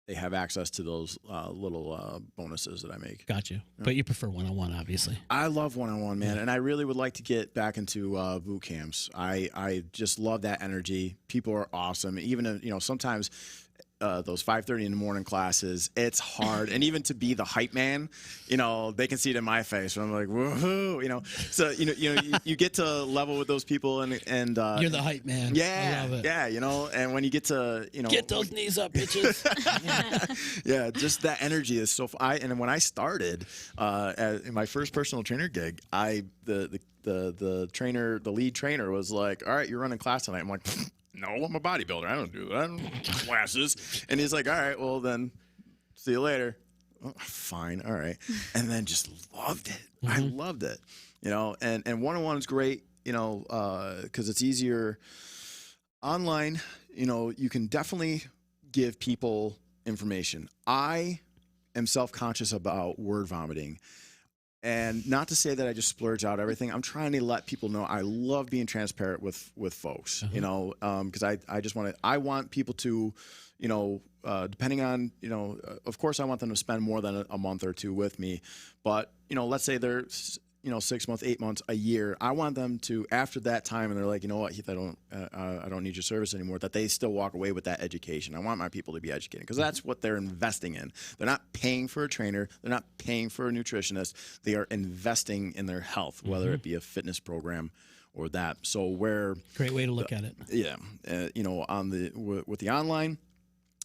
they have access to those little bonuses that I make. Gotcha. Yeah. But you prefer one-on-one, obviously. I love one-on-one, man, and I really would like to get back into boot camps. I just love that energy. People are awesome. Even sometimes those 5:30 in the morning classes, it's hard. And even to be the hype man, they can see it in my face. And I'm like, woohoo, So you get to level with those people, and you're the hype man. Yeah, I love it. yeah, and when you get to get those knees up, bitches. Yeah, just that energy is so. And when I started in my first personal trainer gig, the lead trainer was like, "All right, you're running class tonight." I'm like, no, I'm a bodybuilder. I don't do that. I don't do classes. And he's like, all right, well, then see you later. Oh, fine. All right. And then just loved it. I loved it. And one-on-one is great, because it's easier. Online, you can definitely give people information. I am self-conscious about word vomiting. And not to say that I just splurge out everything. I'm trying to let people know I love being transparent with folks, because I want people to, depending on, of course I want them to spend more than a month or two with me, but, let's say they're, 6 months, 8 months, a year. I want them to, after that time, and they're like, you know what, Heath, I don't need your service anymore, that they still walk away with that education. I want my people to be educated, because that's what they're investing in. They're not paying for a trainer. They're not paying for a nutritionist. They are investing in their health, whether it be a fitness program or that. So great way to look at it. Yeah. With the online,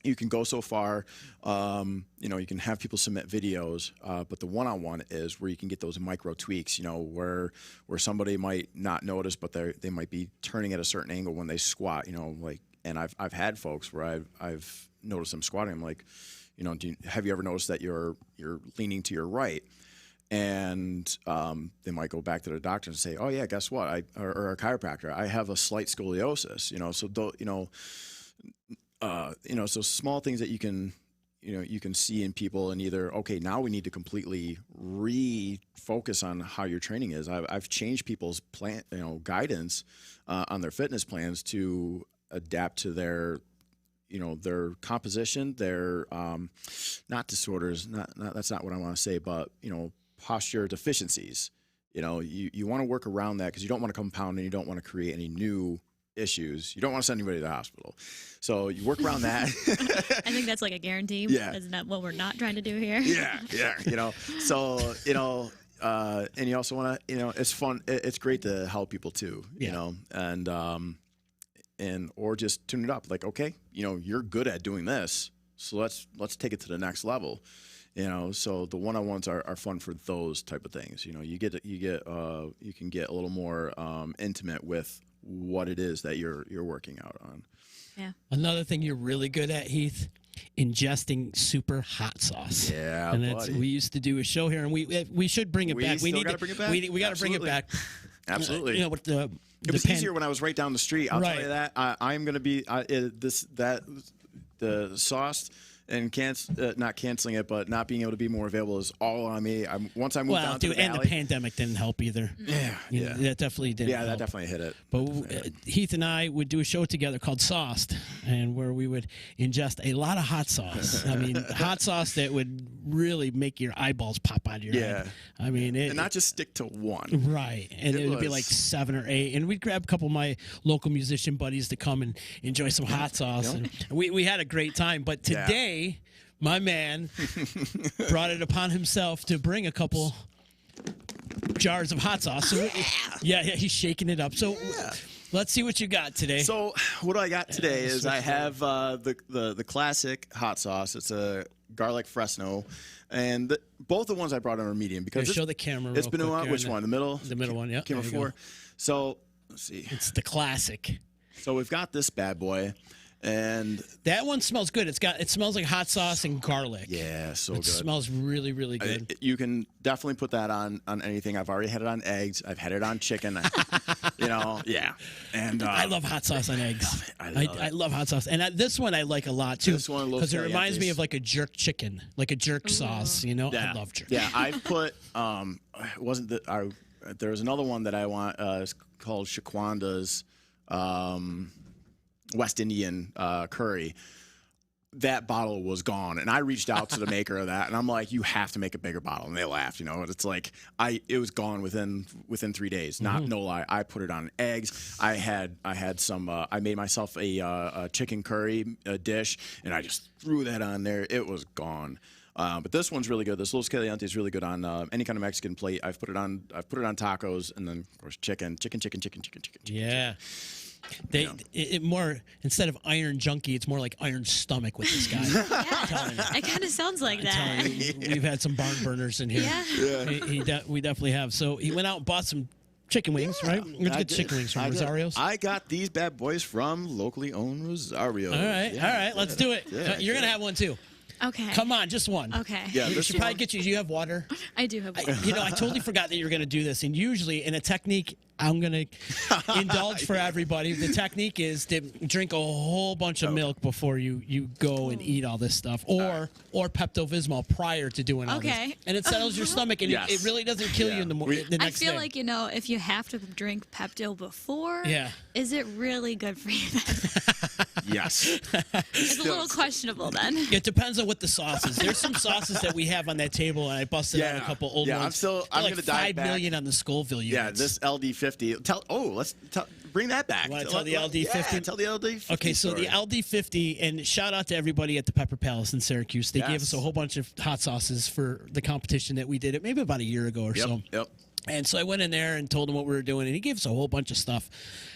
you can go so far. You can have people submit videos, but the one-on-one is where you can get those micro tweaks. Where somebody might not notice, but they might be turning at a certain angle when they squat. And I've had folks where I've noticed them squatting. I'm like, have you ever noticed that you're leaning to your right? And they might go back to their doctor and say, oh yeah, guess what? Or a chiropractor, I have a slight scoliosis. So small things that you can see in people, and either, okay, now we need to completely refocus on how your training is. I've changed people's plan, guidance on their fitness plans to adapt to their composition, their not disorders, that's not what I want to say, but posture deficiencies. You want to work around that, because you don't want to compound and you don't want to create any new issues. You don't want to send anybody to the hospital. So you work around that. I think that's like a guarantee. Yeah. Isn't that what we're not trying to do here? Yeah. So, and you also want to, it's fun. It's great to help people too, and or just tune it up. Like, okay, you're good at doing this, so let's take it to the next level. So the one-on-ones are fun for those type of things. You can get a little more intimate with what it is that you're working out on. Yeah. Another thing you're really good at, Heath, ingesting super hot sauce. Yeah, and we used to do a show here, and we should bring it back. We need to bring it back. We got to bring it back. Absolutely. With it was easier when I was right down the street. I'll tell you that. I'm going to be the sauce. And not canceling it, but not being able to be more available is all on me. Once I moved down to the valley, and the pandemic didn't help either. Yeah. That definitely didn't. Yeah, that definitely hit it. But Heath and I would do a show together called Sauced, and where we would ingest a lot of hot sauce. I mean, hot sauce that would really make your eyeballs pop out of your head. I mean, and not just stick to one. Right, and it would be like 7 or 8, and we'd grab a couple of my local musician buddies to come and enjoy some hot sauce, and we had a great time. But today. My man brought it upon himself to bring a couple jars of hot sauce. So he's shaking it up. So let's see what you got today. So what I got today is I have the classic hot sauce. It's a garlic Fresno, and both the ones I brought on are medium because show the camera. It's been on which one? The middle. The middle one. Yeah. Camera 4. So let's see. It's the classic. So we've got this bad boy. And That one smells good. It smells like hot sauce and garlic. yeah, so It good. smells really, really good. You can definitely put that on anything. I've already had it on eggs. I've had it on chicken. Yeah. And I love hot sauce on eggs. I love it. I love hot sauce, and this one I like a lot too. This one, Los because it reminds me Calientes. of like a jerk chicken, like a jerk sauce. You know, Yeah. I love jerk. Yeah, I've put wasn't the there was another one that I want. It's called Shaquanda's West Indian curry. That bottle was gone, and I reached out to the maker of that, and I'm like, "You have to make a bigger bottle." And they laughed. It's like it was gone within 3 days. No lie. I put it on eggs. I had some. I made myself a chicken curry dish, and I just threw that on there. It was gone. But this one's really good. This Los Caliente is really good on any kind of Mexican plate. I've put it on tacos, and then of course chicken. Yeah. It more instead of iron junkie, it's more like iron stomach with this guy. Yeah, it kind of sounds like that. We've had some barn burners in here. Yeah. We definitely have. So he went out and bought some chicken wings, right? Let's get chicken wings from Rosario's. I got these bad boys from locally owned Rosario. All right, let's do it. Yeah, You're gonna have one too. Okay. Come on, just one. Okay. Yeah, We this should probably one- get you. Do you have water? I do have one. I totally forgot that you were going to do this. And usually, in a technique, I'm going to indulge for everybody. The technique is to drink a whole bunch of milk before you go and eat all this stuff, or Pepto-Bismol prior to doing all Okay. this. And it settles your stomach, and Yes. it really doesn't kill you in the We- the I next feel day. like, if you have to drink Pepto before, Yeah. is it really good for you then? Yes. It's a little questionable then. It depends on what the sauce is. There's some sauces that we have on that table, and I busted out a Yeah. couple old Yeah, ones. I'm They're like gonna dive 5 back. million on the Scoville units. Yeah, this LD50. Bring that back. Wanna tell the LD50? Yeah, tell the LD50. Okay, so story. the LD50, and shout out to everybody at the Pepper Palace in Syracuse. They gave Yes. us a whole bunch of hot sauces for the competition that we did maybe about a year ago or so. Yep. And so I went in there and told him what we were doing, and he gave us a whole bunch of stuff.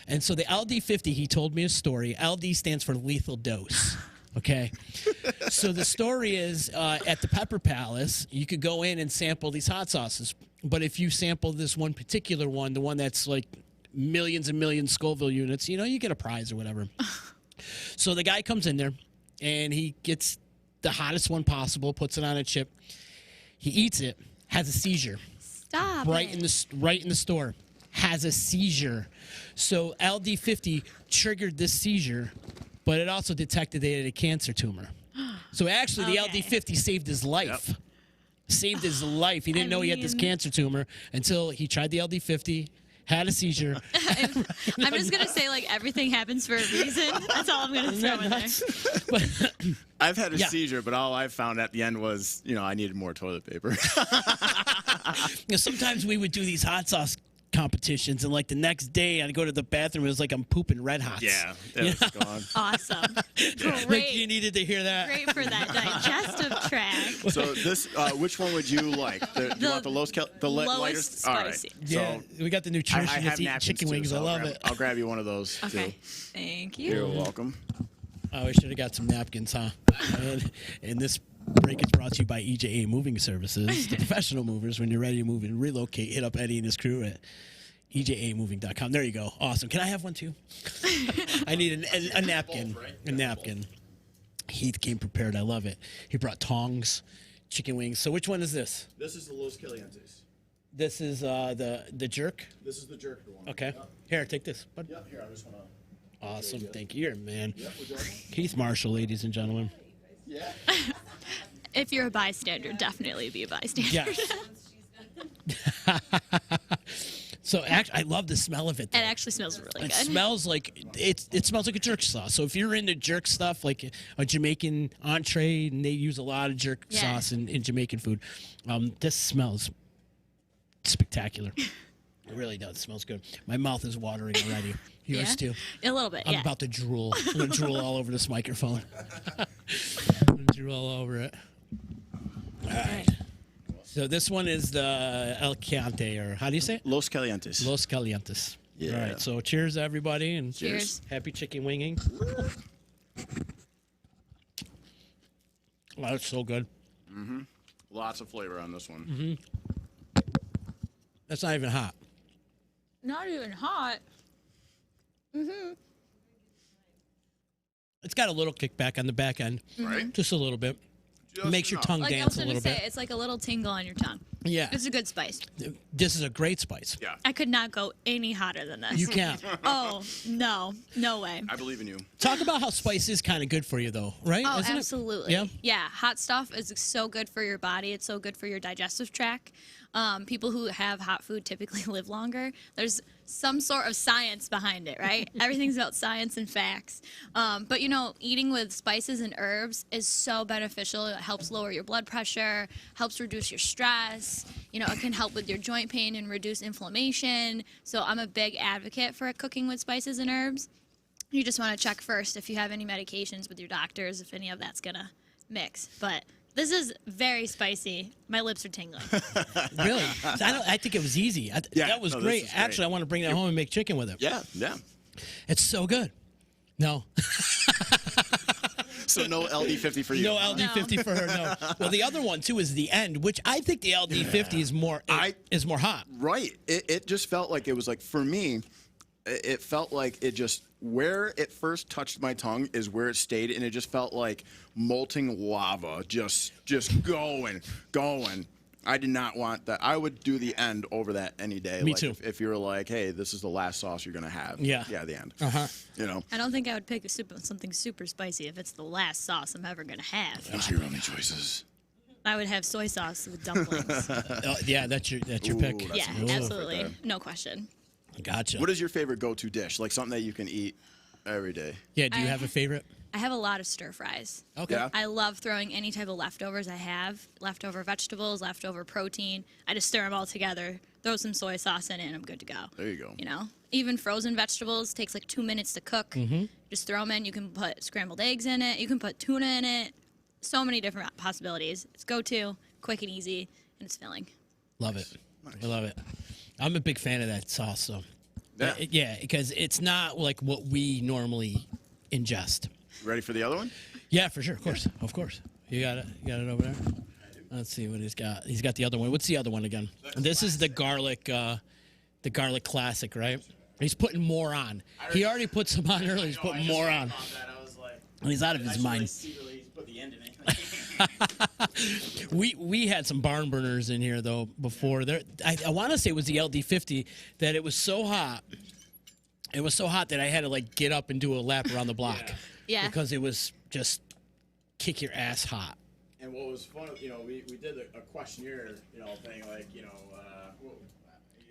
And so the LD50, he told me a story. LD stands for lethal dose. Okay. So the story is at the Pepper Palace, you could go in and sample these hot sauces. But if you sample this one particular one, the one that's like millions and millions Scoville units, you get a prize or whatever. So the guy comes in there and he gets the hottest one possible, puts it on a chip. He eats it, has a seizure. Stop. Right it. in the store, has a seizure. So LD50 triggered this seizure, but it also detected they had a cancer tumor. So actually, the Okay. LD50 saved his life. Saved his life. He didn't know he had this mean- cancer tumor until he tried the LD50, had a seizure. I'm just going to say, everything happens for a reason. That's all I'm going to throw in there. But I've had a Yeah. seizure, but all I found at the end was, I needed more toilet paper. sometimes we would do these hot sauce competitions, and the next day I'd go to the bathroom. It was like I'm pooping Red Hots. Yeah, it was gone. Awesome. Like, Great. you needed to hear that. Great for that digestive tract. So this, which one would you like? Do you want the lowest lightest? All right. spicy. Yeah, So we got the I nutritionist have eating napkins chicken too, wings. so I I'll love grab- it. I'll grab you one of those Okay. too. Thank You're you. welcome. Oh, we should have got some napkins, huh? And this break is brought to you by EJA Moving Services, the professional movers. When you're ready to move and relocate, hit up Eddie and his crew at EJAmoving.com. There you go. Awesome. Can I have one too? I need a napkin. A napkin. Heath came prepared. I love it. He brought tongs, chicken wings. So which one is this? This is the Los Calientes. This is the jerk. This is the jerk one. Okay. Here, take this. Bud. Yeah, here, I just want to. Awesome. Thank you. You're a man. Would you like one? Keith Marshall, ladies and gentlemen. Yeah. If you're a bystander, definitely be a bystander. Yes. So actually, I love the smell of it. It though. actually smells really It good. smells like it smells like a jerk sauce. So if you're into jerk stuff, like a Jamaican entree, and they use a lot of jerk Yeah. sauce in Jamaican food, this smells spectacular. It really does. It smells good. My mouth is watering already. Yours Yeah? too. A little bit, I'm yeah. about to drool. I'm gonna drool all over this microphone. I'm gonna drool all over it. All right. So this one is the El Chiante, or how do you say it? Los Calientes. Los Calientes. Yeah. All right. So cheers, everybody, and Cheers. happy chicken winging. Wow, that's so good. Lots of flavor on this one. Mm-hmm. That's not even hot. Not even hot. It's got a little kickback on the back end, Right. just a little bit. Just Makes your enough. tongue Like I dance was a gonna little say, bit. it's like a little tingle on your tongue. Yeah, It's a good spice. this is a great spice. Yeah, I could not go any hotter than this. You can't. Oh no, no way. I believe in you. Talk about how spice is kind of good for you, though, right? Oh, Isn't it? absolutely. Yeah? Hot stuff is so good for your body. It's so good for your digestive tract. People who have hot food typically live longer. There's some sort of science behind it, right? Everything's about science and facts. But eating with spices and herbs is so beneficial. It helps lower your blood pressure, helps reduce your stress. It can help with your joint pain and reduce inflammation. So I'm a big advocate for cooking with spices and herbs. You just want to check first if you have any medications with your doctors, if any of that's going to mix. But this is very spicy. My lips are tingling. Really? I think it was easy. Yeah, that was no, this great. is great. Actually, I want to bring that home and make chicken with it. Yeah, yeah. It's so good. No. So no LD50 for you. No LD50 for her, no. Well, the other one, too, is the end, which I think the LD50 is more hot. Right. It just felt like it was like, for me, it felt like it just, where it first touched my tongue is where it stayed, and it just felt like molten lava, just going. I did not want that. I would do the end over that any day. Me like too. If you were like, hey, this is the last sauce you're gonna have. Yeah. Yeah, the end. Uh-huh. I don't think I would pick something super spicy if it's the last sauce I'm ever going to have. Those are your only choices. I would have soy sauce with dumplings. Yeah, that's your pick. That's Yeah, a good stuff absolutely. right No question. Gotcha. What is your favorite go-to dish? Like something that you can eat every day? Yeah, do you have a favorite? I have a lot of stir fries. Okay. Yeah. I love throwing any type of leftovers I have, leftover vegetables, leftover protein. I just stir them all together, throw some soy sauce in it, and I'm good to go. There you go. Even frozen vegetables takes like 2 minutes to cook. Just throw them in. You can put scrambled eggs in it. You can put tuna in it. So many different possibilities. It's go-to, quick and easy, and it's filling. Love it. I love it. I'm a big fan of that sauce, though. Yeah. Yeah, because it's not like what we normally ingest. Ready for the other one? Yeah, for sure. Of course. You got it. You got it over there. Let's see what he's got. He's got the other one. What's the other one again? This is the garlic classic, right? He's putting more on. He already put some on earlier. He's putting more on. And he's out of his mind. We had some barn burners in here though before. I want to say it was the LD50 that it was so hot. It was so hot that I had to like get up and do a lap around the block. Yeah. Because it was just kick your ass hot. And what was fun, we did a questionnaire, thing, like,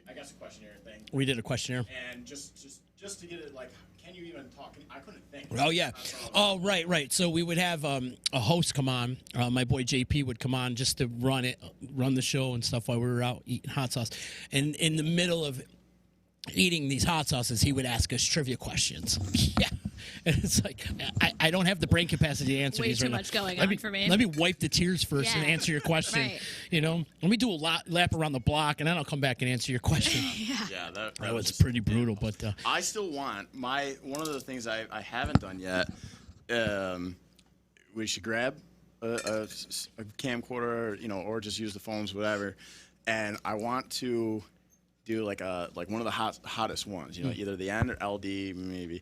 I guess a questionnaire thing. We did a questionnaire. And just to get it, like, can you even talk? I couldn't think. Oh, yeah. Oh, right. So we would have a host come on. My boy JP would come on just to run the show and stuff while we were out eating hot sauce. And in the middle of eating these hot sauces, he would ask us trivia questions. Yeah. And it's like, I don't have the brain capacity to answer Way these too right now. much going on for me. Let me wipe the tears first and Yeah. answer your question. Right. Let me do a lap around the block, and then I'll come back and answer your question. Yeah, that Was pretty brutal, but I still want one of the things I haven't done yet. We should grab a camcorder, or just use the phones, whatever. And I want to do like one of the hottest ones, either the end or LD maybe,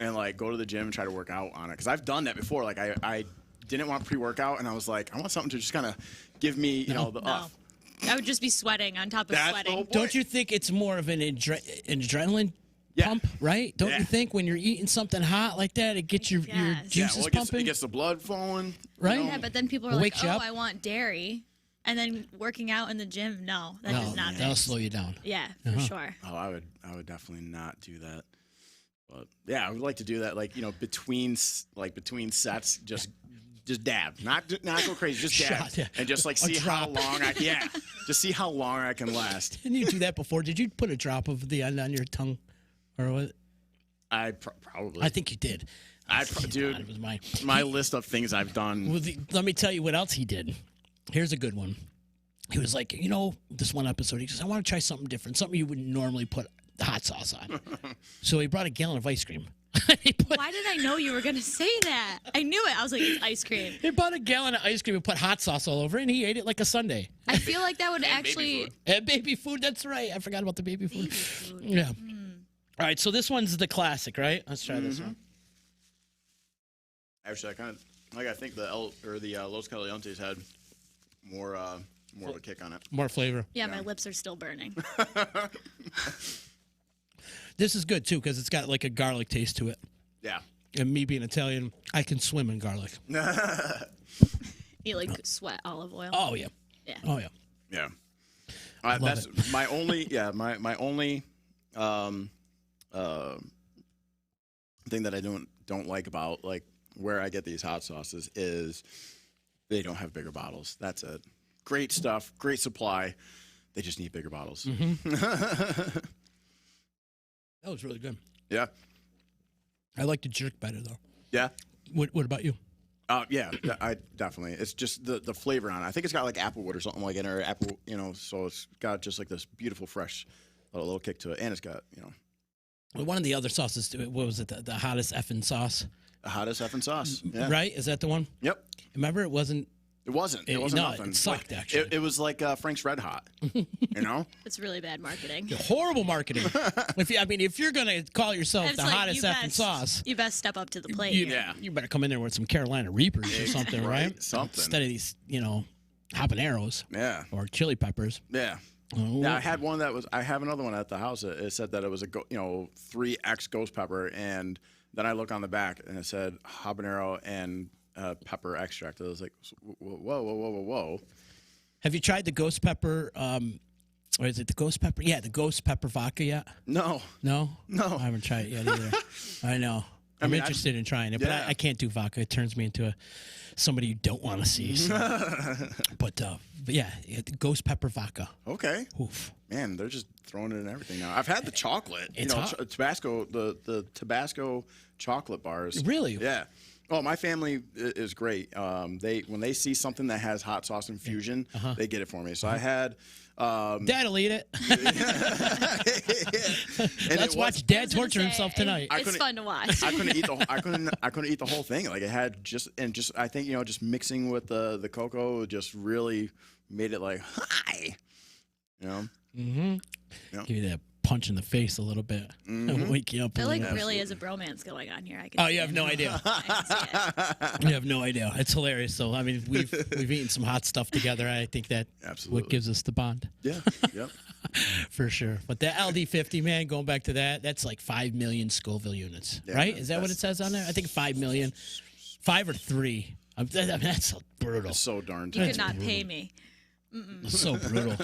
and like go to the gym and try to work out on it. Because I've done that before. Like I didn't want pre-workout, and I was like, I want something to just kind of give me, the off. I would just be sweating on top of That's the sweating. whole point. don't you think it's more of an adrenaline pump, right? Don't you think when you're eating something hot like that, it gets your Yes. juices it pumping? gets the blood flowing, Right? Yeah, but then people are It like, wakes you up. I want dairy. And then working out in the gym, no, that No, does not that'll mix. slow you down. Yeah, for sure. Oh, I would definitely not do that. But yeah, I would like to do that, like between sets, just dab, not go crazy, just dab, Shot, yeah. and just like see how long just see how long I can last. Didn't you do that before? Did you put a drop of the end on your tongue, or what? I probably. I think you did. Dude, God, it was mine. my list of things I've done. Well, let me tell you what else he did. Here's a good one. He was like, this one episode, he says, I want to try something different, something you wouldn't normally put hot sauce on. So he brought a gallon of ice cream. Why did I know you were going to say that? I knew it. I was like, it's ice cream. He bought a gallon of ice cream and put hot sauce all over it, and he ate it like a sundae. I feel like that would actually. food. And baby food, that's right. I forgot about the baby food. Yeah. All right, so this one's the classic, right? Let's try this one. Actually, I think the Los Calientes had more of a kick on it. More flavor. Yeah, my lips are still burning. This is good too because it's got like a garlic taste to it. Yeah. And me being Italian, I can swim in garlic. You like sweat olive oil. Oh yeah. Yeah. Oh yeah. Yeah. love That's my only my only thing that I don't like about like where I get these hot sauces is they don't have bigger bottles. That's it. Great stuff, great supply. They just need bigger bottles. That was really good. Yeah. I like the jerk better though. Yeah. What about you? Yeah, I definitely. It's just the flavor on it. I think it's got like applewood or something like it, or apple, so it's got just like this beautiful, fresh little kick to it. And it's got, Well, one of the other sauces, what was it? The hottest effing sauce, the hottest effing sauce. Yeah. right? Is that the one? Yep. Remember, it wasn't. It wasn't. It no, wasn't nothing. it sucked, Like, actually. It was like Frank's Red Hot, It's really bad marketing. Horrible marketing. if you're gonna call yourself It's the like, hottest you effing best- sauce, You best step up to the plate. you better come in there with some Carolina Reapers or something, right? Something. Instead of these, habaneros Yeah. or chili peppers. Yeah. Oh. Yeah, I had one that was. I have another one at the house. It said that it was a 3X ghost pepper, and then I look on the back and it said habanero and pepper extract. I was like, whoa. Have you tried the ghost pepper? Or is it the ghost pepper? Yeah, the ghost pepper vodka yet? No. No? No. I haven't tried it yet either. I know. I'm interested in trying it, but yeah. I can't do vodka. It turns me into somebody you don't want to see. So. but yeah, the ghost pepper vodka. Okay. Oof. Man, they're just throwing it in everything now. I've had the chocolate. It's hot. Tabasco, the Tabasco chocolate bars. Really? Yeah. Oh, my family is great. When they see something that has hot sauce infusion, they get it for me. So I had. Dad'll eat it. And Let's watch Dad torture himself tonight. It's fun to watch. I couldn't eat the whole thing. Like it had I think just mixing with the cocoa just really made it like hi. Mm-hmm. Yep. Give you that punch in the face a little bit. Wake you up. I feel like little bit. really is a bromance going on here. I can Oh, see you have it. no idea. I can see it. You have no idea. It's hilarious. So we've eaten some hot stuff together. I think that Absolutely. what gives us the bond. Yeah. Yep. For sure. But that LD50, man, going back to that's like 5 million Scoville units, Yeah, right? Is that what it that's- says on there? I think 5 million. 5 or 3. That's so brutal. It's so darn. You could not pay me. So brutal.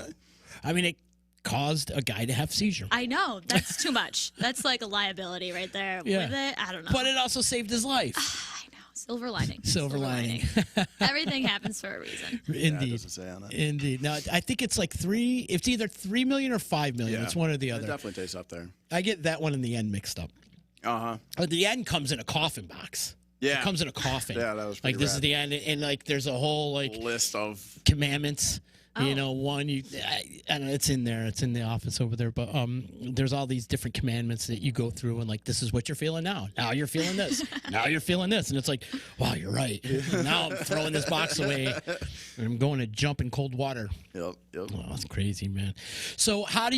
It caused a guy to have seizure. I know. That's too much. That's like a liability right there. Yeah. With it, I don't know. But it also saved his life. I know. Silver lining. Silver lining. Everything happens for a reason. Yeah, it Indeed. doesn't say on it. Indeed. Now, I think it's like 3. It's either 3 million or 5 million. Yeah. It's one or the It other. definitely tastes up there. I get that one in the end mixed up. The end comes in a coffin box. Yeah. It comes in a coffin. Yeah, that was like pretty this is rad. the end, and like there's a whole like List of. commandments. Oh. One I don't know, it's in there. It's in the office over there. But there's all these different commandments that you go through, and like this is what you're feeling now. Now you're feeling this. Now you're feeling this, and it's like, wow, you're right. Now I'm throwing this box away, and I'm going to jump in cold water. Yep. Oh, that's crazy, man. So how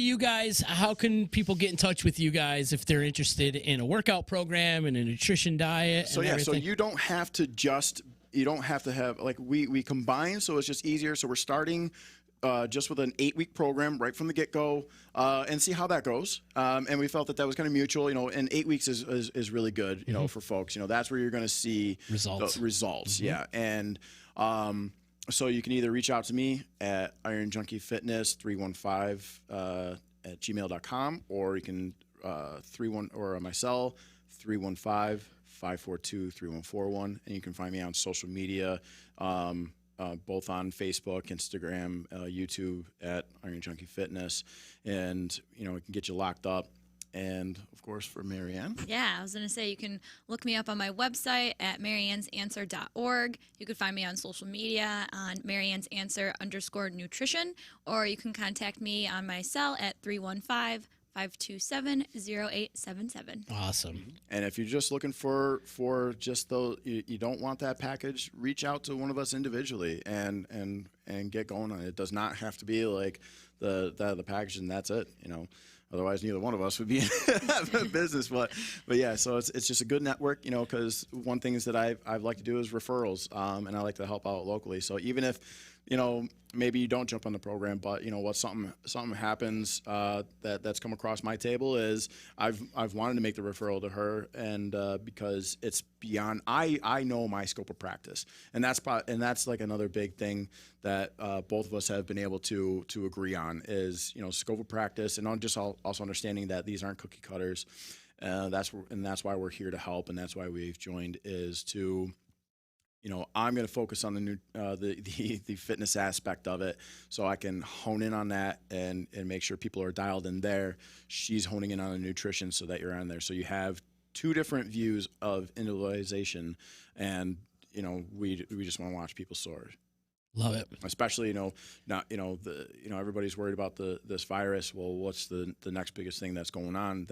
can people get in touch with you guys if they're interested in a workout program and a nutrition diet? So and yeah, everything? so you don't have to have like we combine, so it's just easier. So we're starting just with an 8-week program right from the get-go, and see how that goes. And we felt that was kind of mutual, and 8 weeks is really good, for folks. That's where you're going to see Results. the results. Yeah, and so you can either reach out to me at Iron Junkie Fitness 315 at gmail.com, or you can or my cell 315-542-3141, and you can find me on social media, both on Facebook, Instagram, YouTube at Iron Junkie Fitness, and we can get you locked up. And of course, for Marianne. Yeah, I was going to say you can look me up on my website at mariannesanswer.org. You can find me on social media on mariannesanswer_nutrition, or you can contact me on my cell at 315-527-0877. Awesome. And if you're just looking for just you don't want that package, reach out to one of us individually and get going on it. It does not have to be like the package and that's it. Otherwise, neither one of us would be in business. But yeah, so it's just a good network, you know, because one thing is that I've like to do is referrals, and I like to help out locally. So even if, you know, maybe you don't jump on the program, but you know what, something happens that's come across my table is I've wanted to make the referral to her, and because it's beyond I know my scope of practice, and that's like another big thing that both of us have been able to agree on is, you know, scope of practice, and also understanding that these aren't cookie cutters. That's why we're here to help, and that's why we've joined, is to, you know, I'm going to focus on the fitness aspect of it, so I can hone in on that and make sure people are dialed in there. She's honing in on the nutrition so that you're on there. So you have two different views of individualization, and you know, we just want to watch people soar. Love it. Especially, you know, everybody's worried about this virus. Well, what's the next biggest thing that's going on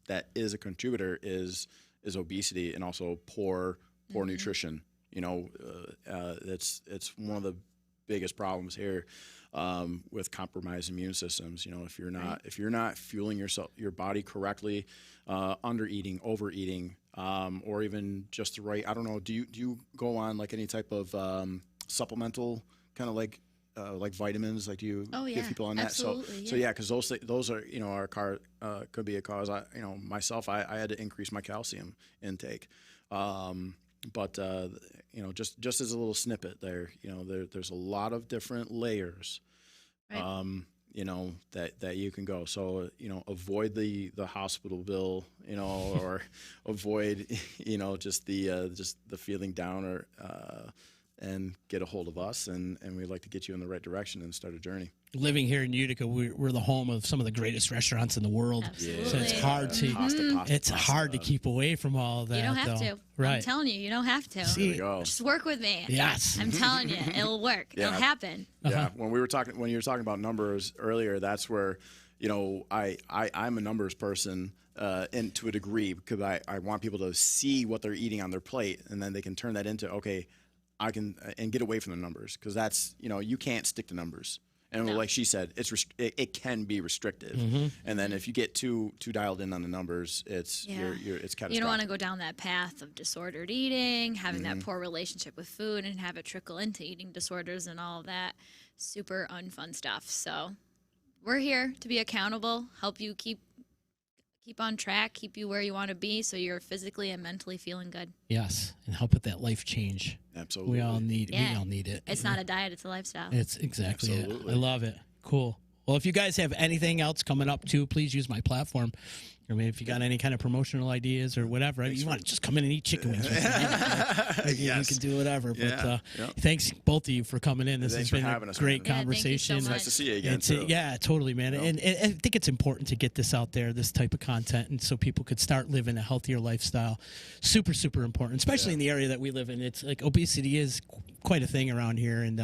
that is a contributor is obesity, and also poor nutrition. You know, it's one of the biggest problems here with compromised immune systems. You know, if you're not fueling your body correctly, under eating, overeating, or even just the right. I don't know. Do you go on like any type of supplemental kind of like vitamins? Like, do you get people on that? Absolutely, So yeah, because those are, you know, could be a cause. You know, myself, I had to increase my calcium intake. But you know, just as a little snippet there, you know, there's a lot of different layers, Right. You know, that you can go. So, you know, avoid the hospital bill, you know, or avoid, you know, just the feeling down, or and get a hold of us, and we'd like to get you in the right direction and start a journey. Living here in Utica, we're the home of some of the greatest restaurants in the world. Absolutely. So it's hard to hard to keep away from all of that. You don't have though. to. Right. I'm telling you don't have to. See, There you go. Just work with me. Yes. I'm telling you, it'll work. Yeah. It'll happen. Yeah, when you were talking about numbers earlier, that's where, you know, I'm a numbers person, and to a degree, because I want people to see what they're eating on their plate, and then they can turn that into, okay, I can, and get away from the numbers, because that's, you know, you can't stick to numbers. And No. like she said, it can be restrictive, and then if you get too dialed in on the numbers, it's catastrophic. You don't want to go down that path of disordered eating, having that poor relationship with food, and have it trickle into eating disorders and all of that super unfun stuff. So we're here to be accountable, help you keep on track, keep you where you want to be, so you're physically and mentally feeling good. Yes, and help with that life change. Absolutely. We all need it. It's not a diet, it's a lifestyle. It's exactly Absolutely. it. I love it. Cool. Well, if you guys have anything else coming up too, please use my platform. I mean, if you got any kind of promotional ideas or whatever, you want to just come in and eat chicken wings. You can do whatever. Yeah. But thanks, both of you, for coming in. This Thanks has for been having a us, great man. Yeah, thank you so conversation. much. Nice to see you again, It's, too. yeah, totally, man. And I think it's important to get this out there, this type of content, and so people could start living a healthier lifestyle. Super, super important, especially in the area that we live in. It's like obesity is quite a thing around here, and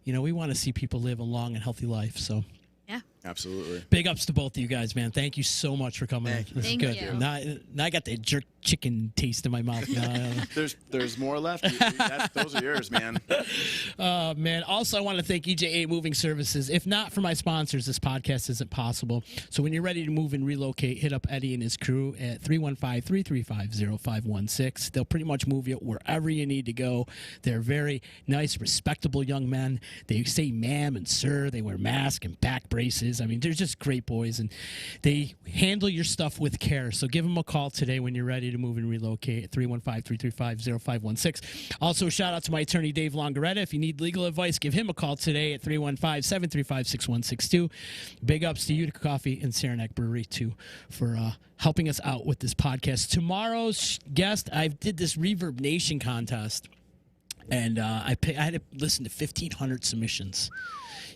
you know, we want to see people live a long and healthy life. So Yeah. Absolutely. big ups to both of you guys, man. Thank you so much for coming in. Thank you. This Thank is good. you. Now I got the jerk chicken taste in my mouth. There's more left. Those are yours, man. Man, also I want to thank EJA Moving Services. If not for my sponsors, this podcast isn't possible. So when you're ready to move and relocate, hit up Eddie and his crew at 315-335-0516. They'll pretty much move you wherever you need to go. They're very nice, respectable young men. They say ma'am and sir. They wear masks and back braces. I mean, they're just great boys, and they handle your stuff with care. So give them a call today when you're ready to move and relocate at 315-335-0516. Also, shout out to my attorney, Dave Longaretta. If you need legal advice, give him a call today at 315-735-6162. Big ups to Utica Coffee and Saranac Brewery, too, for helping us out with this podcast. Tomorrow's guest, I did this Reverb Nation contest, and I had to listen to 1,500 submissions.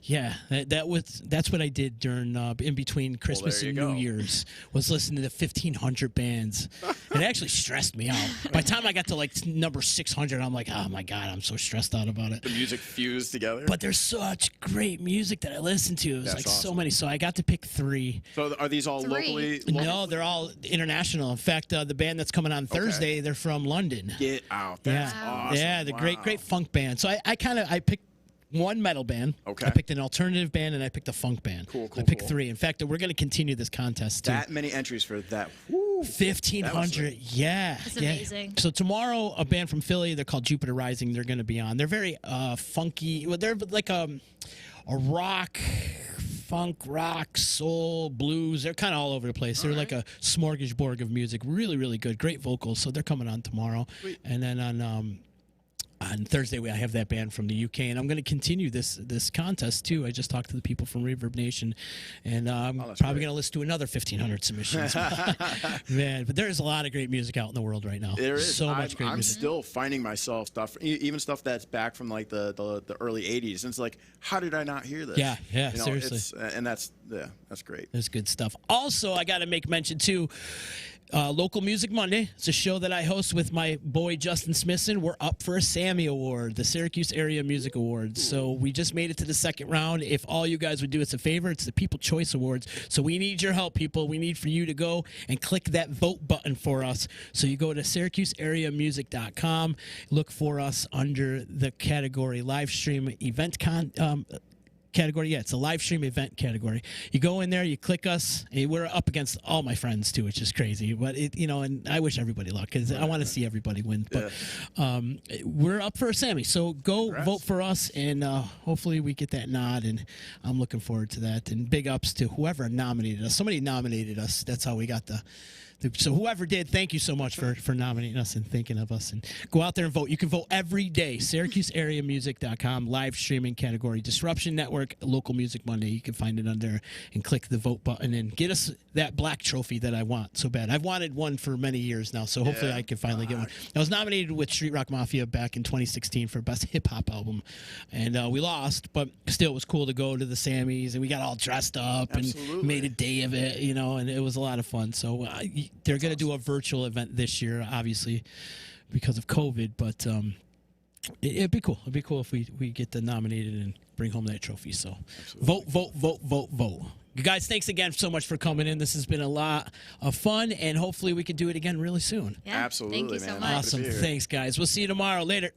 Yeah, that's what I did during in between Christmas there and you New go. Year's, was listening to 1,500 bands. It actually stressed me out. By the time I got to like number 600, I'm like, oh my God, I'm so stressed out about it. The music fused together. But there's such great music that I listen to. It was That's like so awesome. many. So I got to pick 3. So are these all Three. locally? No, they're all international. In fact, the band that's coming on Thursday, they're from London. Get out. That's Yeah, awesome. yeah, the Wow. great funk band. So I picked one metal band. Okay. I picked an alternative band, and I picked a funk band. Cool, I picked cool. 3. In fact, we're going to continue this contest too. That many entries for that. Woo, 1,500. Yeah. That's yeah. amazing. So tomorrow, a band from Philly, they're called Jupiter Rising. They're going to be on. They're very funky. Well, they're like a rock, funk, rock, soul, blues. They're kind of all over the place. They're like a smorgasbord of music. Really, really good. Great vocals. So they're coming on tomorrow. Sweet. And then on Thursday, I have that band from the UK, and I'm going to continue this contest too. I just talked to the people from Reverb Nation, and I'm probably going to listen to another 1,500 submissions. Man, but there's a lot of great music out in the world right now. There is so much great I'm music. still finding myself stuff, even stuff that's back from like the early '80s. And it's like, how did I not hear this? Yeah, You know, seriously. and that's great. There's good stuff. Also, I got to make mention too. Local Music Monday. It's a show that I host with my boy Justin Smithson. We're up for a Sammy Award, the Syracuse Area Music Awards. So we just made it to the second round. If all you guys would do us a favor, it's the People Choice Awards. So we need your help, people. We need for you to go and click that vote button for us. So you go to SyracuseAreaMusic.com, look for us under the category live stream event category. Yeah, it's a live stream event category. You go in there, you click us, and we're up against all my friends too, which is crazy. But and I wish everybody luck because I want to see everybody win. But we're up for a Sammy, so go vote for us, and hopefully we get that nod. And I'm looking forward to that. And big ups to whoever nominated us. Somebody nominated us. That's how we got so whoever did, thank you so much for nominating us and thinking of us. And go out there and vote. You can vote every day. SyracuseAreaMusic.com, live streaming category, Disruption Network, Local Music Monday. You can find it under and click the vote button and get us that black trophy that I want so bad. I've wanted one for many years now, so hopefully I can finally get one. I was nominated with Street Rock Mafia back in 2016 for Best Hip Hop Album, and we lost, but still it was cool to go to the Sammys, and we got all dressed up and made a day of it, and it was a lot of fun. So they're going to do a virtual event this year, obviously, because of COVID, but it'd be cool. It'd be cool if we get nominated and bring home that trophy. So vote. You guys, thanks again so much for coming in. This has been a lot of fun, and hopefully we can do it again really soon. Yeah, Absolutely, thank you so man. much. Awesome. Thanks, guys. We'll see you tomorrow. Later.